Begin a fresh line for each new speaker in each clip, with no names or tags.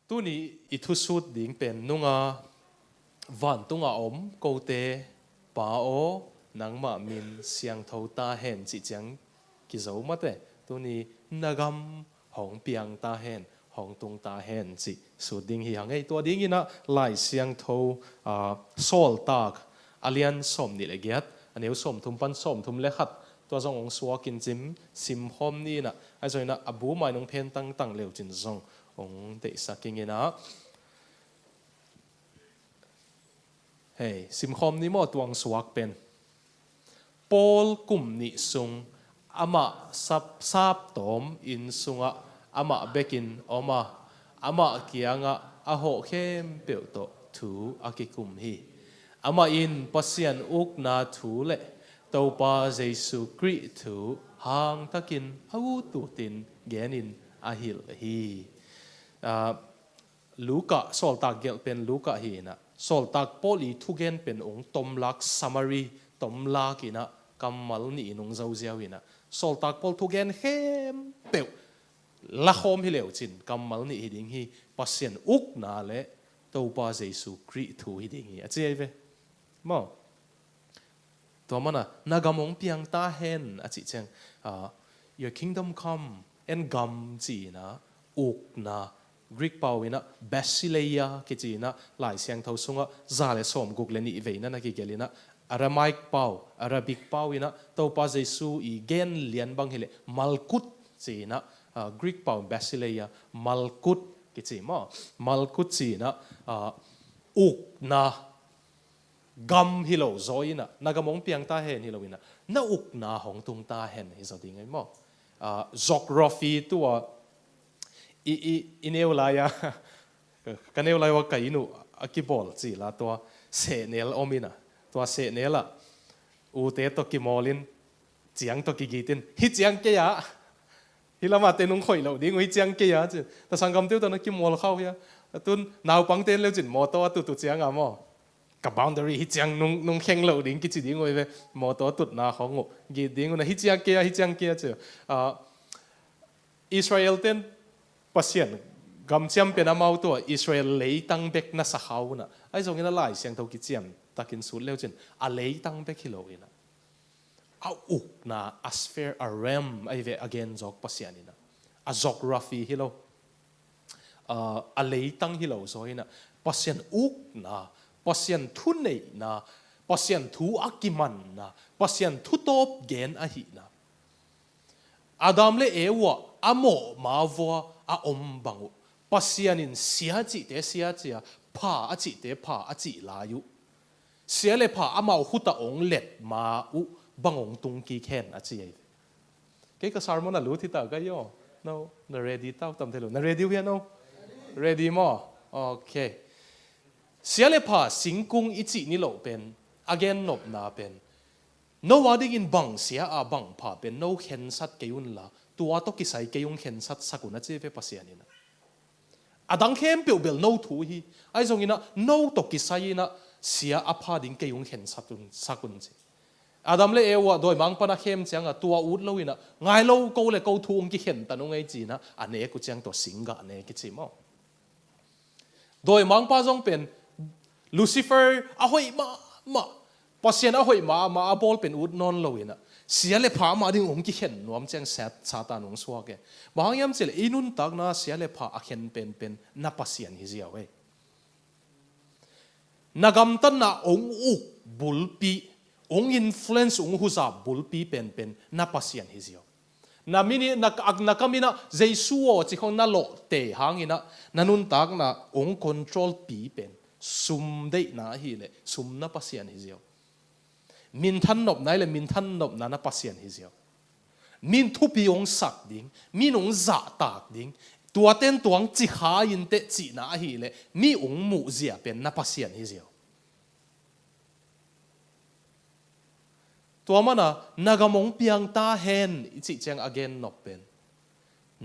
tu ni ithu sut ding pen nunga van tunga om ko te pa o nang ma min siang tho ta hen chi chang ki zo ma te tu ni nagam hong piang ta hen hong tung ta hen chi su ding hi hang ei to ding ina lai siang tho sol tak alian som ni le giat aneu som thum pan som thum le khat to zong ong suwa kin chim sim hom ni na ai zoina abu mai nong phen tang tang leu chin zong ong te saking ina hey sim hom ni mo tuang suak pen Paul kum ni sung ama sap tom in sunga ama bekin oma ama kianga aho khem peu to thu akikum hi ama in pasian uk na thu le topa jesu kri thu hang takin au tu tin genin ahil hi Luka sol tak gel pen Luka hi na sol tak poli thu gen pen ong tom lak summary tom lak ina kamal ni nong zau ziaw ina sol tak pol thu gen hem peu la khom hi leo chin kamal ni hiding hi pasien uk na le topa jesu kri thu hiding hi achei ve mo to mana nagamong piang ta hen achi cheng your kingdom come and gam chi na uk na Greek pawina basileia ki chi na lai siang tho sunga zale som guk le ni ve na ki gelina Aramaic paw Arabic pawina topa jesu I gen lian bang hele malkut chi na Greek paw basileia malkut ki chi mo malkut chi na uk na gam hilo zoina nagamong piang ta hen hiloina na uk na hong tung ta hen hi zo ding mo geography tu ineulaya kaneulaya kainu akibol chi la to senel omina to senela ute to kimolin chiang to kigitin hi chiang ke ya hilama te nung khoi lo ding hi chiang ke ya chu ta sangam teu to na kimol khau ya tun naw pang ten le chin mo to tu chiang amo ka boundary hi chiang nung kheng lo ding ki chi ding oi ve mo to tut na khong gi ding na hi chiang ke ya chu Israel ten pasien gam chiam pe na mau to Israel lei tang bek na sa hau na ai zong ina lai siang tho ki chiam takin su leo chin a lei tang bek hilo ina a uk na a sphere a realm ai ve again jok pasian ina a geography hilo a lei tang hilo zo ina pasien uk na pasien thu nei na pasien thu akiman na pasien thu top gen a hi na Adam le ewa amo mawa a om bangu pasianin sia chi te sia chia pa a chi te pa a chi la yu sia le pa amau huta ong let ma u bangong tung ki khen a chi ai ke ka sermon a lu thi ta ga yo no na ready tau tam thelo na ready we no ready mo okay sia le pa singkung I chi ni lo pen again nop na pen no wading in bang sia a bang pa pen no khen sat ke yun la tua to ki sai ke yung khen sat sakuna che ve pasianina adang khem pe bel no thu hi ai zong ina no to ki sai ina sia apha ding ke yung khen satun sakun che adam le ewa doi mang pana khem changa tua ut lo ina ngai lo ko le ko thu ong ki khen ta no ngai chi na ane ku chang to singa ne ki chi mo doi mang pa zong pen Lucifer ahoi ma pasian ahoi ma abol pen ut non lo ina sia le pha ma ding ong ki khen nuam chang sat satan ong suwa ke bangyam chel inun tak na sia le pha a khen pen na pasian hi zia we nagam tan na ong uk bulpi ong influence ong huza bulpi pen na pasian hi zia na mini na kamina jesu o chi khong na lo te hangina nanun tak na ong control pi pen sum dei na hi le sum na pasian hi zia min than nop nai le min than nop na na pasian hi zia min thu pi ong sak ding min ong za tak ding tua ten tuang chi kha in te chi na hi le mi ong mu zia pen na pasian hi zia tua mana nagamong piang ta hen chi chang again nop pen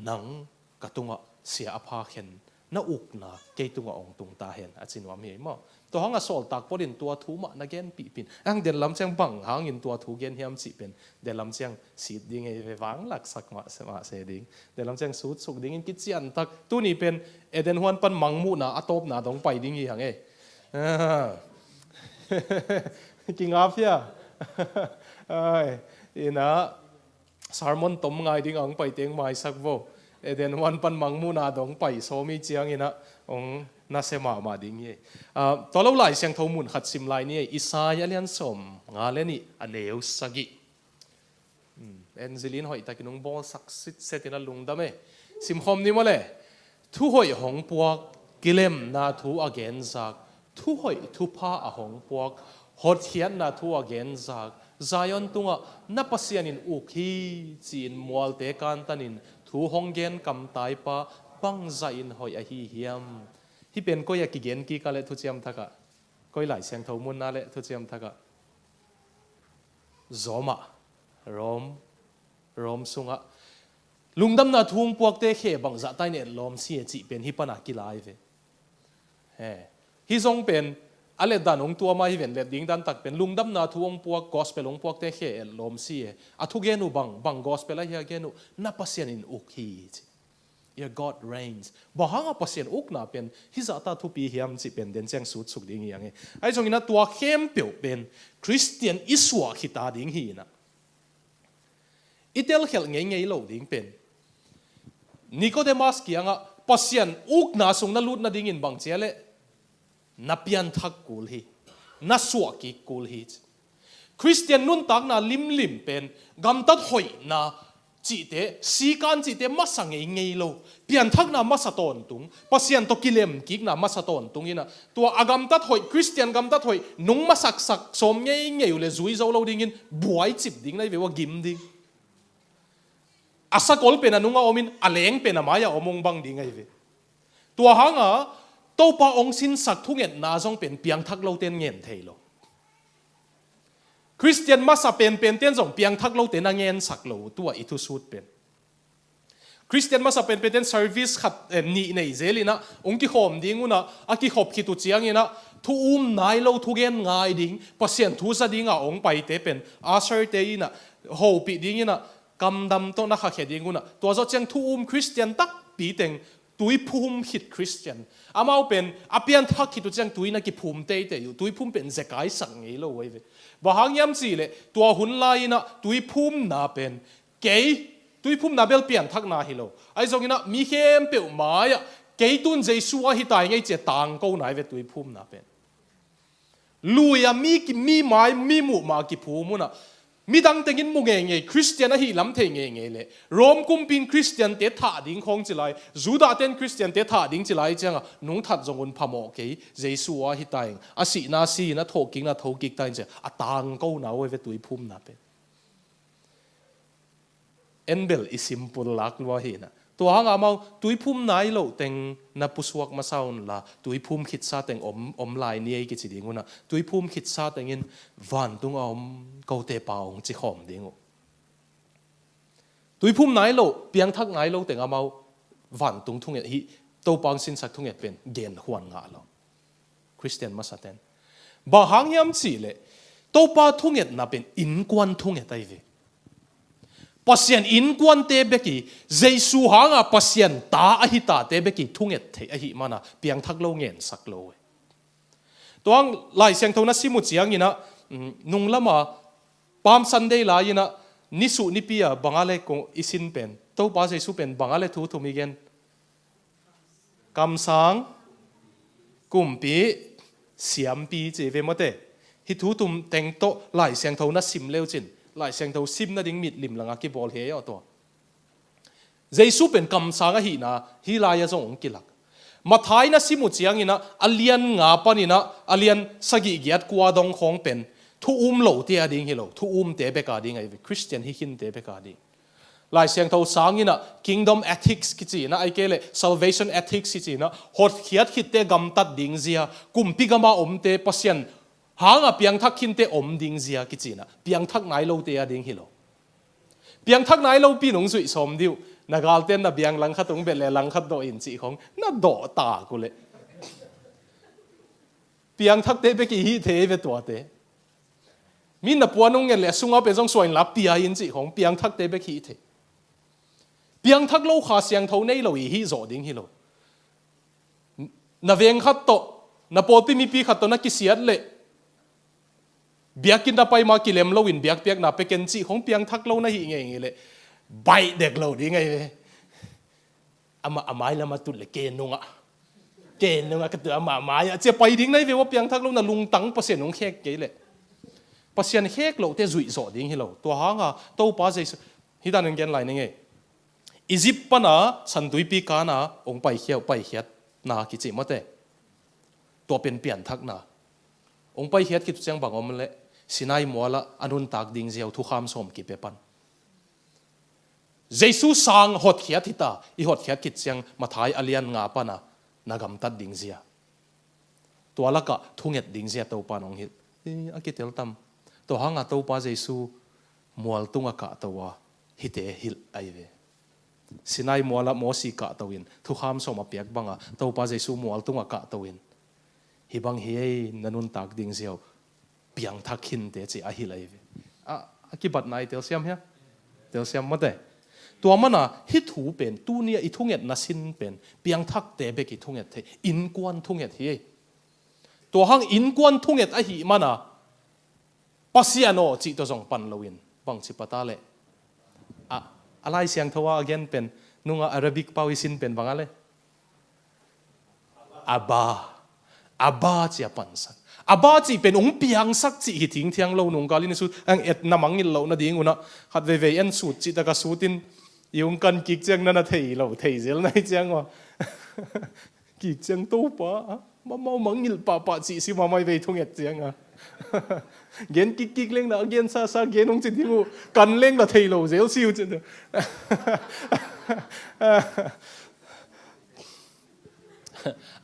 nang katunga sia apha khen na uk na ke tunga ong tung ta hen a chinwa mi mo to hanga sol tak podin tua thu ma na gen pi pin ang den lam chang bang hang in tua thu gen hiam chi pen den lam chang sit ding e ve wang lak sak ma se ding den lam chang sut suk ding in ki chian tak tu ni pen eden huan pan mangmu na atop na dong pai ding hi hang e king afia ai ina sermon tom ngai ding ang pai teng mai sak vo eden huan pan mangmu na dong pai so mi chiang ina ong na sema ma ding ye to lo lai siang tho mun khat sim lai ni isai alian som nga le ni aneu sagi enzelin hoi takinung bol sak sit setina lungdame sim khom ni mole thu hoi hong puak kilem na thu again zak thu hoi thu pa a hong puak hot hian na thu again zak zion tunga na pasian in ukhi chin mual te kan tanin thu honggen kam tai pa bang zain hoi a hi hiam hi pen ko ya ki gen ki ka le thu chiam thaka koi lai siang tho mun na le thu chiam thaka zoma rom sunga lungdam na thung puak te khe bang za tai ne lom si chi pen hi pana ki lai ve hi zong pen ale dan ong tua mai ven le ding dan tak pen lungdam na thuong puak gospel ong puak te khe lom si a thu genu bang gospel a hi genu na pasian in ukhi your God reigns bahanga pasien ukna pen hizata thu pi hiam chi pen den chang sut suk ding yang ai jong ina tua khem pe pen Christian iswa khita ding hi na itel khel ngei lo ding pen Nicodemus kianga pasien ukna sung na lut na ding in bang chele na pian thak kul hi na suwa ki kul hi Christian nun tak na lim pen gam tat hoi na chỉ thế sĩ can chỉ thế mất sang ngay lâu pian thắc na mất sát tổn tung pasien to kilem kik na mất sát tổn tung ina tua agam tat hoi Christian gam tat hoi nung mất sak som ngay ule zui zo lâu dingin buai chip ding na vewa gim ding asa kol pe na nunga omin aleng pe na maya omong bang ding ai ve tua hanga to pa ong sin sak thunget na zong pen piang thak lâu ten ngen thei lo Christian masa pen ten zong piang thak lo ten angen sak lo tua itu sut pen Christian masa pen ten service khat ni nei zelina ong ki khom ding una aki khop ki tu chiang ina thu nai lo thu gen ngai ding pasien thu sa ding a ong pai te pen asar te ina ho pi ding ina kam dam to na kha khe ding una to zo chang thu Christian tak pi teng tui phum hit Christian amau pen apian thak ki tu chang tui na ki phum te yu tui phum pen zekai sang ngei lo wei ve bahang yam chi le tua hun lai na tui phum na pen ke tui phum na bel pian thak na hi lo ai zong ina mi khem pe ma ya ke tun jesu a hi tai ngei che tang ko nai ve tui phum na pen luya mi mai mi mu ma ki phum na mi dang tengin mu nge Christian a hi lam the nge le rom kum pin Christian te tha ding khong chi lai juda ten Christian te tha ding chi lai changa nung that zong un phamo ke jesu a hi tai a si na thoking na thokik tai che a tang ko na we ve tui phum na pe enbel is simple lak lo hi na to hanga mau tui phum nai lo teng na pusuak ma saun la tui phum khit sa teng om lai ni ai ki chi ding una tui phum khit sa teng in van tung om ko te paung chi khom ding tui phum nai lo piang thak nai lo teng amau van tung thung hi to pang sin sak thung et pen gen huan nga lo Christian ma sa ten ba hang yam chi le to pa thung et na pen in kwan thung et ai ve pasien in kwan te beki jesu hanga pasien ta a hi ta te beki thunget the a hi mana piang thak lo ngen sak lo toang lai siang thona simu chiang ina nung lama palm sunday la ina nisu ni pia bangale ko isin pen to pa jesu pen bangale thu thumi gen kam sang kumpi siam pi che ve mote hi thu tum teng to lai siang thona sim leo chin lại sang thâu sim na ding mit lim langa ki bol he yo to jesu pen kam sanga hi na hi la ya zong kilak mathai na simu chiang ina alian nga panina alian sagi giat kwa dong khong pen thu lo te ading hi lo thu te be ka ding ai Christian hi hin te be ka ding lai sang thâu sang ina kingdom ethics ki chi na ai kele salvation ethics ki chi na hot khiat khit te gam tat ding zia kumpi gama te pasien hanga piang thak kin te om ding zia ki china piang thak nai lo te a ding hilo piang thak nai lo pi nong zui som diu nagal ten na biang lang khatung bele lang khat do in chi khong na do ta ku le biang thak te be ki hi the ve to te min na puanong nge le sunga pe jong soin la pia in chi khong biang thak te be ki the biang thak lo kha siang tho nei lo hi zo ding hi lo na veng khat to na popi mi pi khat to na ki siat le biakin na pai ma ki lem lo in biak piak na pe ken chi khong biang thak lo na hi nge le bai dek lo di ngai ve ama amai lama tu le ke nunga ka tu ama mai a che pai ding nai ve wa piang thak lo na lung tang pasen ong khek ke le pasien khek lo te zui zo ding hi lo to hanga to pa jesu hi dan ngen lai nge Egypt pana sandui pi kana ong pai hiat na ki chi mate to pen pian thak na ong pai hiat ki tu chang bangom le Sinai moala anun tak ding ziaw thu kham som ki pe pan Jesu sang hot khiat hita I hot khiat kit siang mathai alian nga pana nagam tat ding zia to alaka thunget ding zia to panong hit akitel tam to hanga to pa Jesu mual tunga ka towa hite hil aive Sinai muala mosi ka tawin thu kham som apiak banga to pa Jesu mual tunga ka tawin hibang hi nanun tak ding ziaw piang thakhin te chi a hil aive akibat nai tel siam hia tel siam mateตัวมันนะฮิตหูเป็นตู้เนี่ยอีทุ่งเอ็ดนัสินเป็นเปียงทักเตะเบกิทุ่งเอ็ดเทอินกวนทุ่งเอ็ดเฮตัวห้างอินกวนทุ่งเอ็ดไอหิมันนะปัสยาโนจิตตัวจงปันลวินบังสิปตาเลอะไรเสียงทว่าagainเป็นนุ่งอาราบิกปาวิสินเป็นบังอะไรอาบาจีปันสักอาบาจีเป็นองค์เปียงสักจีหิทิ้งเทียงเราหนุ่งกาลินสุดอังเอ็ดน้ำมังอินเราหน้าดิ้งอุนะขัดเวเอ็นสุดจิตตะกสุดินยงกันกิกจังนั่นเทยเราเทยเซลนั่นจังวะกิกจังตู้ปะมาเมามังอิลปะจีสิมาไม่ไปทุ่งเอ็ดจังอ่ะเกณฑ์กิกเล่งนะเกณฑ์ซาเกณฑ์องจิตที่มูกันเล่งละเทยเราเซลซิวจัง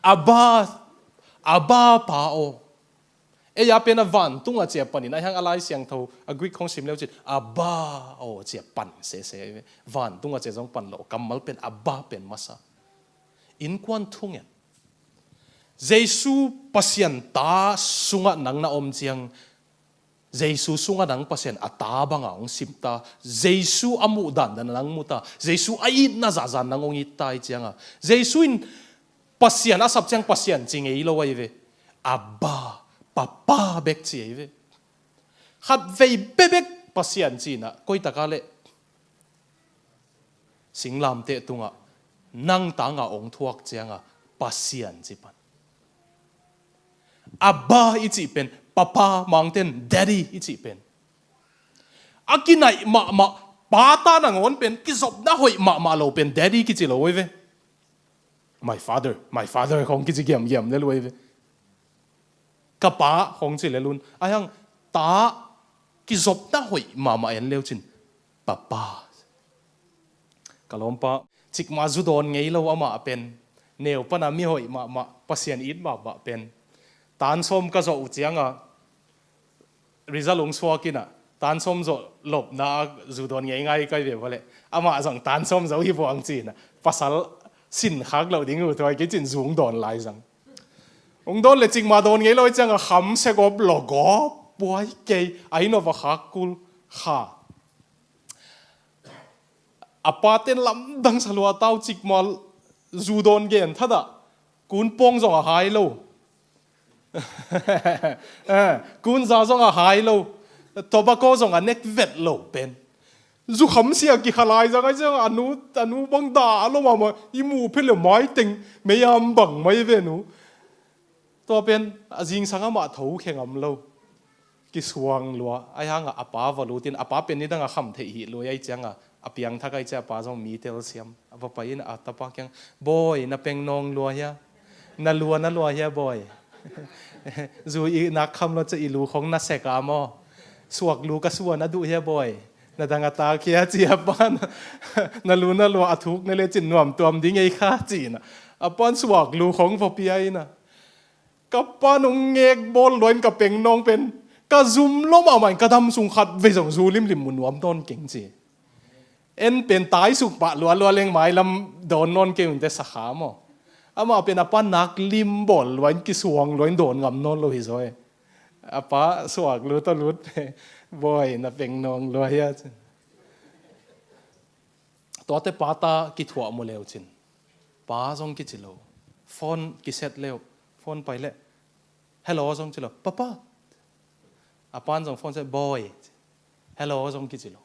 อาบาปาโออยาเป็นวันตุ้งอาเจียปันนี่นะฮังอะไรเสียงเท่าอกรีกของสิมแล้วจิตอาบาโอเจียปันเสวันตุ้งอาเจียจงปันโลกำมัลเป็นอาบาเป็นมาซาอินควันทุ่งเอ็ดเยซูปัสยันตาสุงะนังนาอมเจียงเยซูสุงะนังปัสยันอัตาบังองสิมตาเยซูอามุดันนังมุตาเยซูอายิดนาจาจานนังองอิตตายเจียงอ่ะเยซูอินปัสยันอาสับเจียงปัสยันจริงเอโลไว้เวอาบาPapa bek chi eve khat vei bebek pasian chi na koi takale singlam te tunga nang tanga ong thuak chianga pasian chi pan abba ichi pen papa mangten daddy ichi pen akinai ma pata na ngon pen kizob na hoi ma lo pen daddy ki chi lo eve my father khong ki chi giam le lo eveกป้าของจิเลลุนไอ้ยังตากิจบน่าหอยมาเอ็นเลี้ยวจินป้ากะลอมป้าจิกมาจุดอนไงเราเอามาเป็นเนียวปนามีหอยมาปัสยันอิดมาเป็นตานส้มก็จะอุจยังอ่ะริซาลงสวากินอ่ะตานส้มจะหลบนาจุดอนไงก็เบียบเลยเอามาสั่งตานส้มจะฮิบวังจีนอ่ะภาษาสินคักเราดิ้งอยู่ตัวไอ้กิจินสูงดอนไล่สั่งองโดนเลยจริงมาโดนไงเราจังหำเสกบหลอกป่วยเกยไอ้นวฮักกุลขาอาปาเต้นลำดังสลัวเต้าจิกมาจูโดนเกนทัดะกุนปงจงหายโลกุนซาจงหายโลตัวปากก็จงเน็กเวทโลเป็นจูขำเสียกี่ขลายจังไอ้เจ้าอนุบังดาโลมาอีมูเพื่อไม้ติงไม่ยามบังไม่เวนูตัวเป็นจิงสังมาถูแข่งอำโลกิสวงลัวไอ้ห่างอาป้าวลูตินอาป้าเป็นนี่ตั้งคำเทียลัวไอ้จังอาเปียงทักไอ้เจ้าป้าจงมีเทลเซียมอาป้าไปนี่อาตาป้าแข่งบอยน่ะเป็นนองลัวเฮียน่ะลัวเฮียบอยจูอีนักคำเราจะอีลูของนักเสกามอสวกลูกสวน่ะดูเฮียบอยน่ะตั้งตาเคียเจียบ้านน่ะลัวอาทุกนั่นเลยจินหน่วมตัวมดิ้งไอ้ข้าจีน่ะอาป้อนสวกลูของพอปีไอ้น่ะกับป้านงเงกบอลลอยกับเป็งนองเป็นกระซุ่มล้มเอาใหม่กระทำสุงขัดไปส่งซูลิมมุนวมต้นเก่งจี en pen tai suk pa lua leng mai lam don non ke un te sakha mo ama pen apa nak lim bol wan ki suang loin don ngam non lo hi zoi apa suak lu to lut boy na peng nong lo ya to te pata ki thua mo leo chin pa jong ki chilo phone ki set leo phone pai le hello jong chilo papa apan jong phone se boy hello jong ki chilo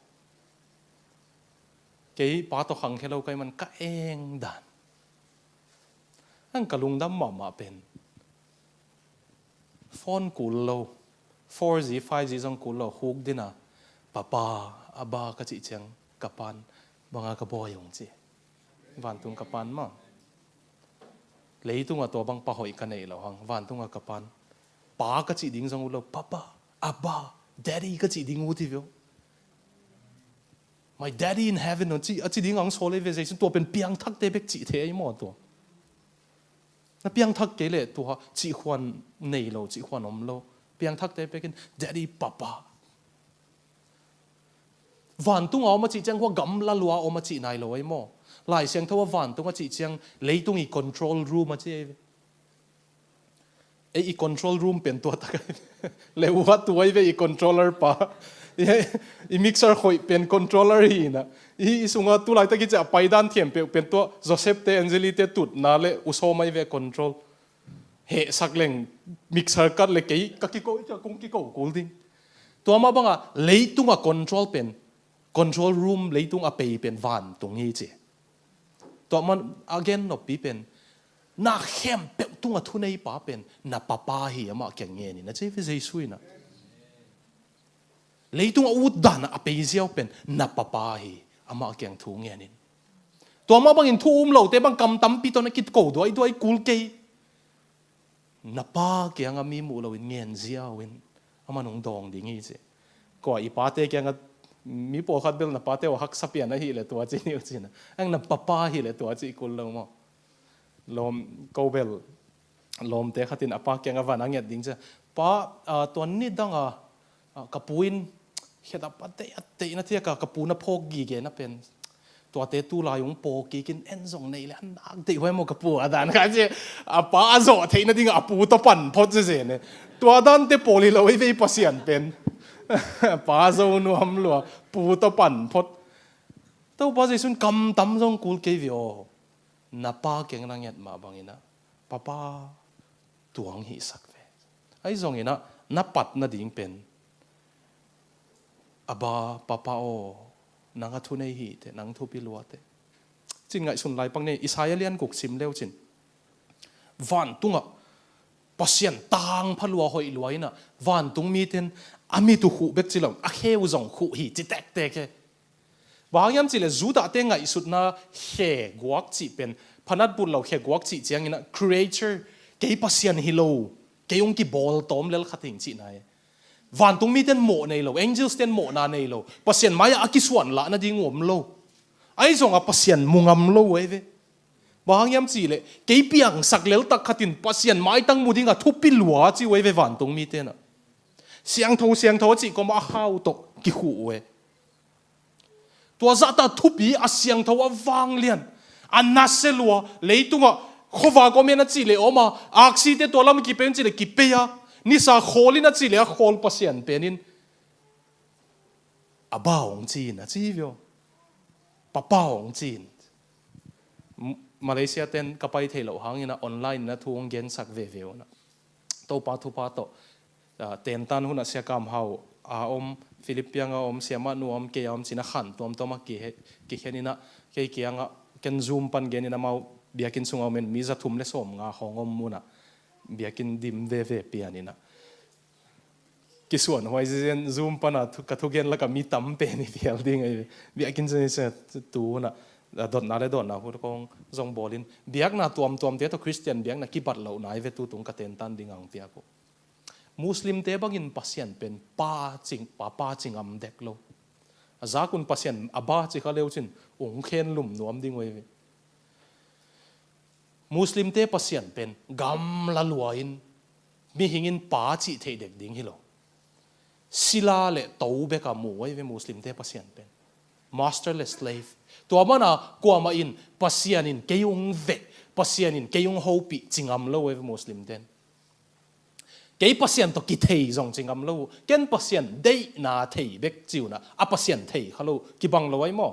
cái pa to khang hello kai man ka eng dan ang kalung dam ma pen phone kul lo 4G 5G jong kul lo huk dina papa aba ka chi chang kapan banga ka boy yong chi van tung kapan ma leitung a to bang pa hoi ka nei lo hang van tung a kapan pa ka chi ding jong lo papa aba daddy ka chi ding u ti vio my daddy in heaven no chi achi ding ang sole ve jai to pen piang thak te bek chi the ai mo to na piang thak ke le to chi khwan nei lo chi khwan om lo piang thak te bekin daddy papa van tung aw ma chi chang ho gam la lua o ma chi nai lo ai mo lai siang thawa van tung a chi chang leitung i control room a che e control room pen to ta le wa tu ai ve i controller pa i mixer khoi pen controller hi na i sunga tu lai ta ki cha paidan thiam pe pen to Joseph te Angeli te tut na le uso mai ve control he sakleng mixer kat le kei ka ki ko cha kung ki ko kul ding to ma banga leitung a control pen control room leitung a pe pen van tung hi che to man again no pi pen na hem pe tung a thu nei pa pen na papa hi ama kyang nge ni na che ve jai sui na leitung a ut dan a pe ziaw pen na papa hi ama kyang thu nge nin to ma bang in thu lo te bang kam tam pi to na kit ko do ai kul ke na pa kyang a mi mu lo in ngen ziaw in ama nong dong ding hi che ko i pa te kyang a mi po khat bel na pa te wa hak sapian na hi le to chi ni chi na ang na papa hi le to chi kul lo mo lom ko bel lom te khatin apa kyang a van ang yat ding cha pa to ni dang a kapuin heta pate ate na tia ka kapuna phok gi ge na pen to te tu la yung po ki kin en zong nei le nak te hoi mo kapu adan ka je apa zo the na ding apu to pan phot je ne to adan te poli lo ve pasian pen pa zo nu ham lo pu to pan phot to ba je sun kam tam jong kul ke vio na pa keng nang yat ma bangina papa tuang hi sak ve ai zong ina na pat na ding pen aba papa o nanga thu nei hi te nang thu pi lua te chin ngai sun lai pang nei Isaiah lian kuk sim leo chin van tunga pasien tang phalua hoi luaina van tung mi ten ami tu khu bek chilom a kheu zong khu hi chi tek te ke wangyam chile zuda te ngai sut na he guak chi pen phanat bul lo he guak chi chiang ina creator ke pasien hi lo ke ong ki bol tom lel khating chi nai van tung mi ten mo nei lo angels ten mo na nei lo pasien maya akiswan la na ding om lo ai zong a pasien mungam lo we ve wangyam chi le ke piang sak lel tak khatin pasien mai tang muding a thupi lua chi we ve van tung mi ten a siang tho chi ko ma hau to ki khu we tua za ta thupi a siang tho a wang lian anna se lua leitunga khowa ko me na chi le oma aksi te to lam ki pen chi le ki pe ya ni sa kholina chi le khol pasien penin abaong chi na chi vio papaong chin Malaysia ten kapai thelo hangina online na thuong gen sak ve ve na to pa thu pa to ten tan huna sia kam hau a om Philippia nga om siama nu om ke om sina khan tom toma ki henina ke anga ken zoom pan genina mau biakin sunga men miza thum le som nga hongom muna biakin dim ve ve pianina kisuan hoi zen zoom pana ka thu gen la ka mi tam pe ni fial ding biakin se tu na dot na le dot na hu kong zong bolin biak na tuam te to Christian biak na ki bat lo nai ve tu tung ka ten tan ding ang pia ko Muslim te bangin pasien pen pa ching am dek lo azakun pasien aba chi khaleu chin ong khen lum nuam ding we Muslim te pasien pen gam la luain mi hingin pa chi thei dek ding hilo sila le to be ka mu we Muslim te pasien pen masterless slave ตัวมันน่ะกว่ามาอินปัสยานินเกยงเวปัสยานินเกยงโฮปีจิงอัมโลเวมุสลิมเดนเกยปัสยันตกิเทยจงจิงอัมโลเกนปัสยันได้นาเทยเบกจิวนะอปัสยันเทยฮัลโหลกิบังโลไว้มั้ง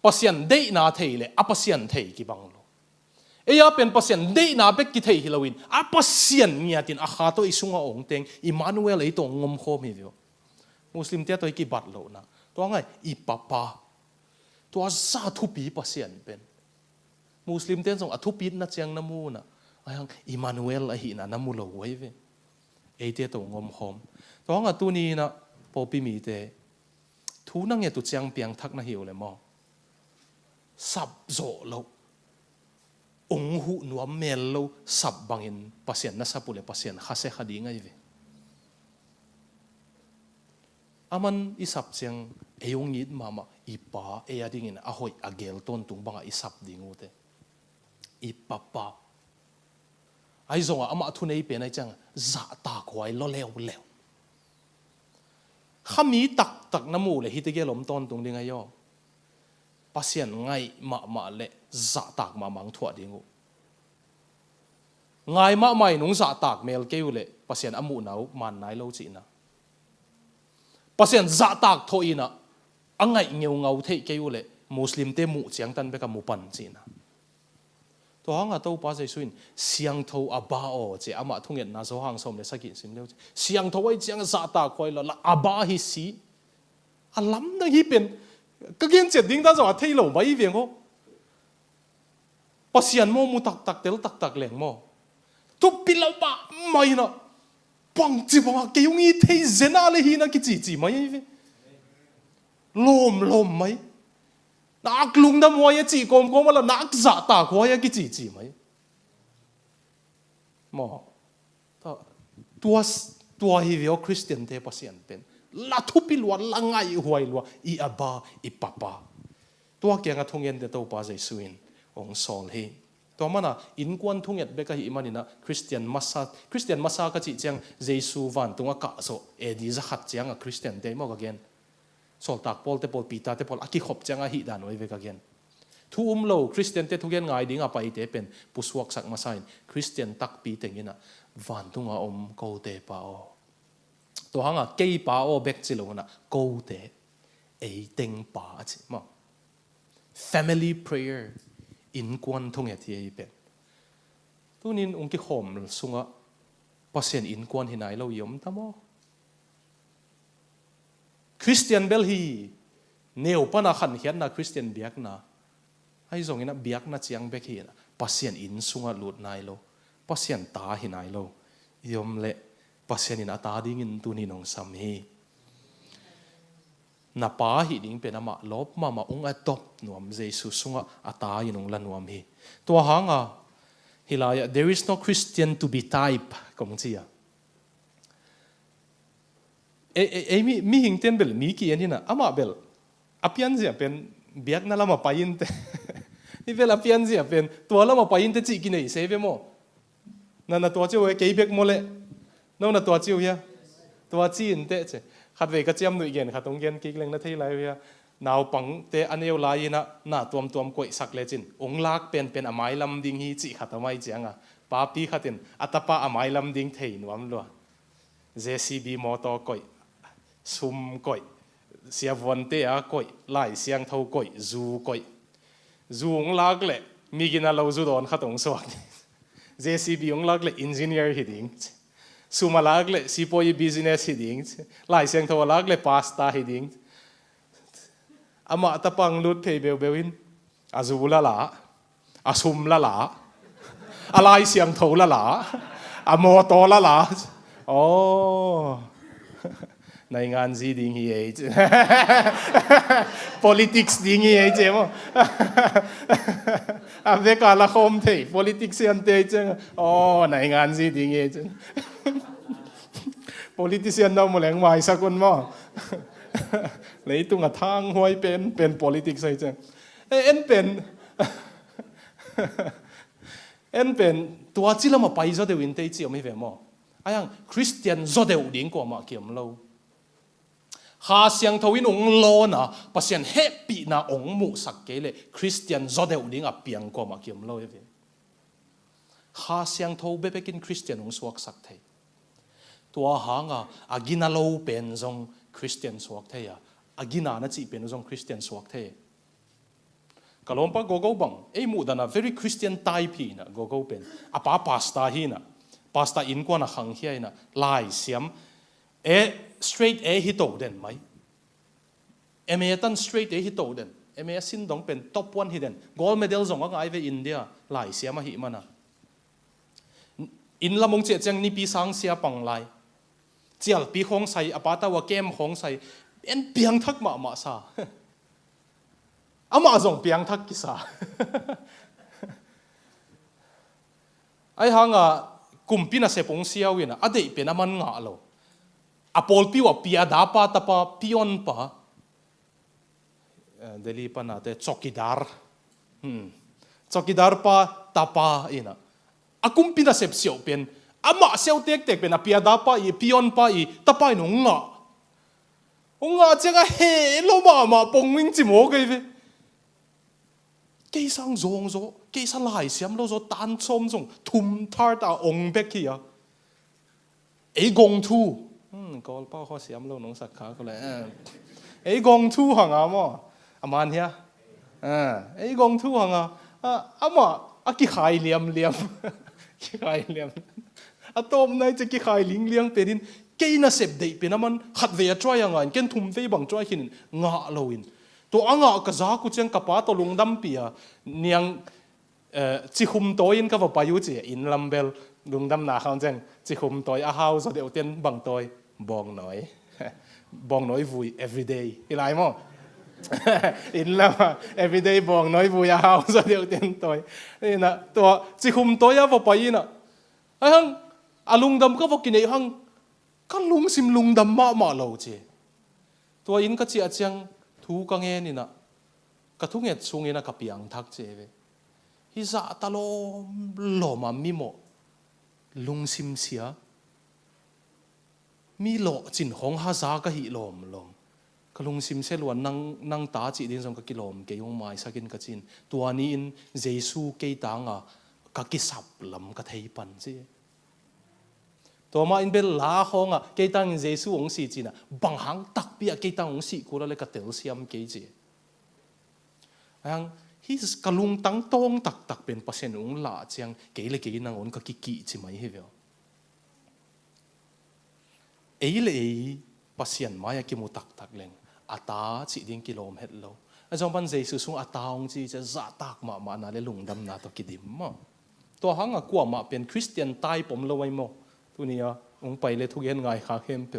ปัสยันได้นาเทยเลยอปัสยันเทยกิบังโลเอียเป็นปัสยันได้นาเบกกิเทยฮิลวินอปัสยันเนี่ยตินอาคาโตอิสุงอาองเตงอิมานูเอลไอตงงมโคมิวิโอมุสลิมเตียตัวกิบัดโลนะตัวไงอีปะปาตัวซาทุปีปัสยันเป็นมุสลิมเตียส่งอทุปีนัดเจียงน้ำมูนะไอ้ยังอิมานูเอลไอ้หินะน้ำมูลเอาไว้เว้ไอ้เตียตัวงมหอมตัวงั้นตัวนี้นะพอปีมีเตทุนังเนี่ยตัวเจียงเปียงทักน่าหิวเลยมั้งสับโจโลองหูนัวเมลโลสับบังอินปัสยันนัสปุเลปัสยันข้าเสขดีไงเว้อามันอิสับเสียงเอวงิดมาอีป้าเอียดิ้งอินอาหอยอาเกลต้นตุงบังอิสับดิ้งอุเตอีป้าป้าไอ้จงอามาทุนไอเป็นไอจังจ่าตาควายล้อเลี้ยวข้ามีตักน้ำมูเลยฮิตเกลมต้นตุงดิ้งไอย่อปัสยันไงมาเละจ่าตากมามังถั่วดิ้งอุไงมาไม่นุ่งจ่าตากเมลเกลเลยปัสยันอามูนาวมันนายโลจีนะปัสยันจ่าตากทอินะอังไงเงียวเงาเทเกลเลยมุสลิมเตมุเจียงตันเบกมุปันจีนะตัวหางตัวป้าใจสุนเสียงทูอาบ้าโอเจอามาทุ่งเงินน่าจะหางสมเลยสักกี่สิบเดียวเสียงทูไอ้เจียงจ่าตากคอยละอาบ้าฮิสีอาล้ำนั่งฮิเป็นก็ยังเจ็ดดิ้งตาจะว่าเที่ยวไม่เวียงเขาปัสยันโมมุตักเตลตักเหลงโมทุบปิลาบ้าไม่นะปังจีบังเกี่ยงอีเที่ยเจน่าเลยฮีนะกิจีไม่เวียลมไหมนักลุงดำวัยจีกมมาแล้วนักจ่าตากวัยกิจีไหมหมอตัวฮิวิโอคริสเตียนเทปัสยันเป็นละทุปิลวนละไงหวยลัวอีอาบาอีปะปาตัวเกี่ยงกับทุ่งเงินเดตัวป้าใจสุนองสอลเฮตัวมันน่ะอินกวนทุ่งเงินเบกะฮิมันนี่นะคริสเตียนมาซาก็จีเจียงเจสูวันตรงกับกะโซเอดีจะขัดเจียงกับคริสเตียนเดมอกกันสอลตากปอลเตปอลปีตาเตปอลอากิขบเจียงฮิดานไว้เบกกันทุ่มโลคริสเตียนเตทุกอย่างไงดิ้งอไปเตเป็นปุสวกสักมาใส่คริสเตียนตักปีเต็งยินะวันตรงกับโกเตปาโอตัวหางเกย์ป้าโอเบกจิโลนะโกเตเอเต็งป้าจิมา family prayer อินกวนทุ่งเหตุที่เป็นตัวนี้องค์กิขมสุงะปัสยันอินกวนที่ไหนเรายอมตั้มอคริสเตียนเบลฮีเนวปนาขันเขียนนะคริสเตียนเบียกนะให้ส่งนะเบียกนะเจียงเบกฮีนะปัสยันอินสุงะหลุดไหนเราปัสยันตาที่ไหนเรายอมเละปัสยันอินอัตาดิ้งตัวนี้น้องสามีนับป้าหิดิ้งเป็นมาลบมาองค์อดอบนวมเจสุสุงะอัตาอินองละนวมฮีตัวหางฮิลาย there is no Christian to be type ก็มึงเสียมีหิงเต้นเบลมีกี่อันที่น่ะอามาเบลอภิยันเสียเป็นเบียกนั่นละมาไปยินเตนี่เบลอภิยันเสียเป็นตัวละมาไปยินเตจีกินไอเซฟโมนั่นน่ะตัวเจ้าเอเกย์เบกโมเล่นั่นน่ะตัวเจ้าเฮียตัวจีนเตะเจขัดเวกเจียมหนุ่ยเย็นขัดตรงเย็นกิ๊กเล็งนั่นที่ไรเฮียนาวปังเตอันเอวลายนะน่ะตัวมกวยสักเลจินองลากเป็นอไม้ลำดิ่งฮีจีขัดทำไมเจียงป้าปีขัดินอัตป้าอไม้ลำดิ่งเทนวมลัว JCB มอเตอร์กวยซุมกอยเสียวันเตะกอยไล่เสียงเท่ากอยจูกอยจูงลากเละมีกินอะไรจูโดนขัดตรงสวก JCB องลากเละอินจิเนียร์ฮิดิ้งซุมลากเละซีโปยบิสเนสฮิดิ้งไล่เสียงเท่าลากเละพาสต้าฮิดิ้งอามาตะปังลุดเพย์เบลวินอาจูละละอาซุมละละอะไรเสียงเท่าละละอามอโตละละโอ้ในงานซีดิ้งฮีเอจ politics ดิ้งฮีเอจมั้งอาเวกาละคมเท politics ยันเตจงโอ้ในงานซีดิ้งฮีเอจ politician เราหมดแรงวายสักคนมั้งเลยตุงกระทั่งห้วยเป็น politics ใช่จังเอ็นเป็นตัวจีเรามาไปจะเดี๋ยวอินเตอร์จีไม่เห็นมั้งไอ้ยังคริสเตียนจะเดี๋ยวดิ้งกว่ามาเกี่ยมเรา ha siang thawin ong lo na pasien happy na ong mu sak ke le Christian zodeu ding a piang ko ma kiam lo ve ha siang thaw be bekin Christian ong suak sak thei tua hanga agina lo pen zong Christian suak thei ya agina na chi pen zong Christian suak thei kalompa gogo bang ei mu dana very Christian type hi na gogo pen apa pasta hi na pasta in ko na khang hi na lai siam straight hi to den mai tan straight hi to den sin dong pen top 1 hi den gold medal zong ang ai ve India lai siam hi mana in lamong che chang ni pi sang sia pang lai chial pi khong sai apata wa kem khong sai en piang thak ma sa ama zong piang thak ki sa ai hanga kumpina se pong siawina ade pe naman nga lo apol pi wa pia da pa tapa pion pa deli pa na te chokidar chokidar pa tapa ina akumpina sep siaw pen ama siaw tek pen apia da pa i pion pa i tapa no nga chenga he lo ma pongwing chi mo ke ve ke sang zong zo ke sa lai siam lo zo tan chom zong thum thar ta ong bek hi ya ei gong thu gol pa ho siam lo nong sak kha ko le ei gong thu hanga mo aman hia ei gong thu hanga ama aki khai liam ki khai liam atom nai che ki khai ling liang perin ke na sep dei penaman khat ve try anga ken thum ve bang try hin nga loin to anga ka za ku chang kapa to lungdam pia niang chi khum toin ka va payu che in lambel lungdam na khang chang chi khum toy a hau so deu ten bang toy bong nói vui everyday ilai mo in la everyday bong nói vui a hau so deu ten toy na to chi khum toy a va pai na hang alungdam ka va kinai hang ka lung sim lungdam ma lo che to in ka chi a chang thu ka nge ni na ka thu nge chung ina ka piang thak che ve hi za ta lo ma mi mo lung sim sia mi lo chin hong ha za ka hi lom ka lung sim se luan nang ta chi din song ka kilom ke yong mai sakin ka chin tuani in jesu ke tanga ka ki sap lam ka thei pan chi to ma in bel la honga ke tang jesu ong si china bang hang tak pia ke tang ong si ko la le ka tel siam ke chi ang his kalung tang tong tak pen pasen ong la chiang ke le ke nang on ka ki chi mai he vel ei le pasien maya ki mu tak leng ata chi ding kilom het lo azong ban jesu sung ataong chi cha za tak ma na le lungdam na to kidim ma to hanga kwa ma pen Christian tai pom lo wai mo tunia ong pai le thugen ngai kha khem pe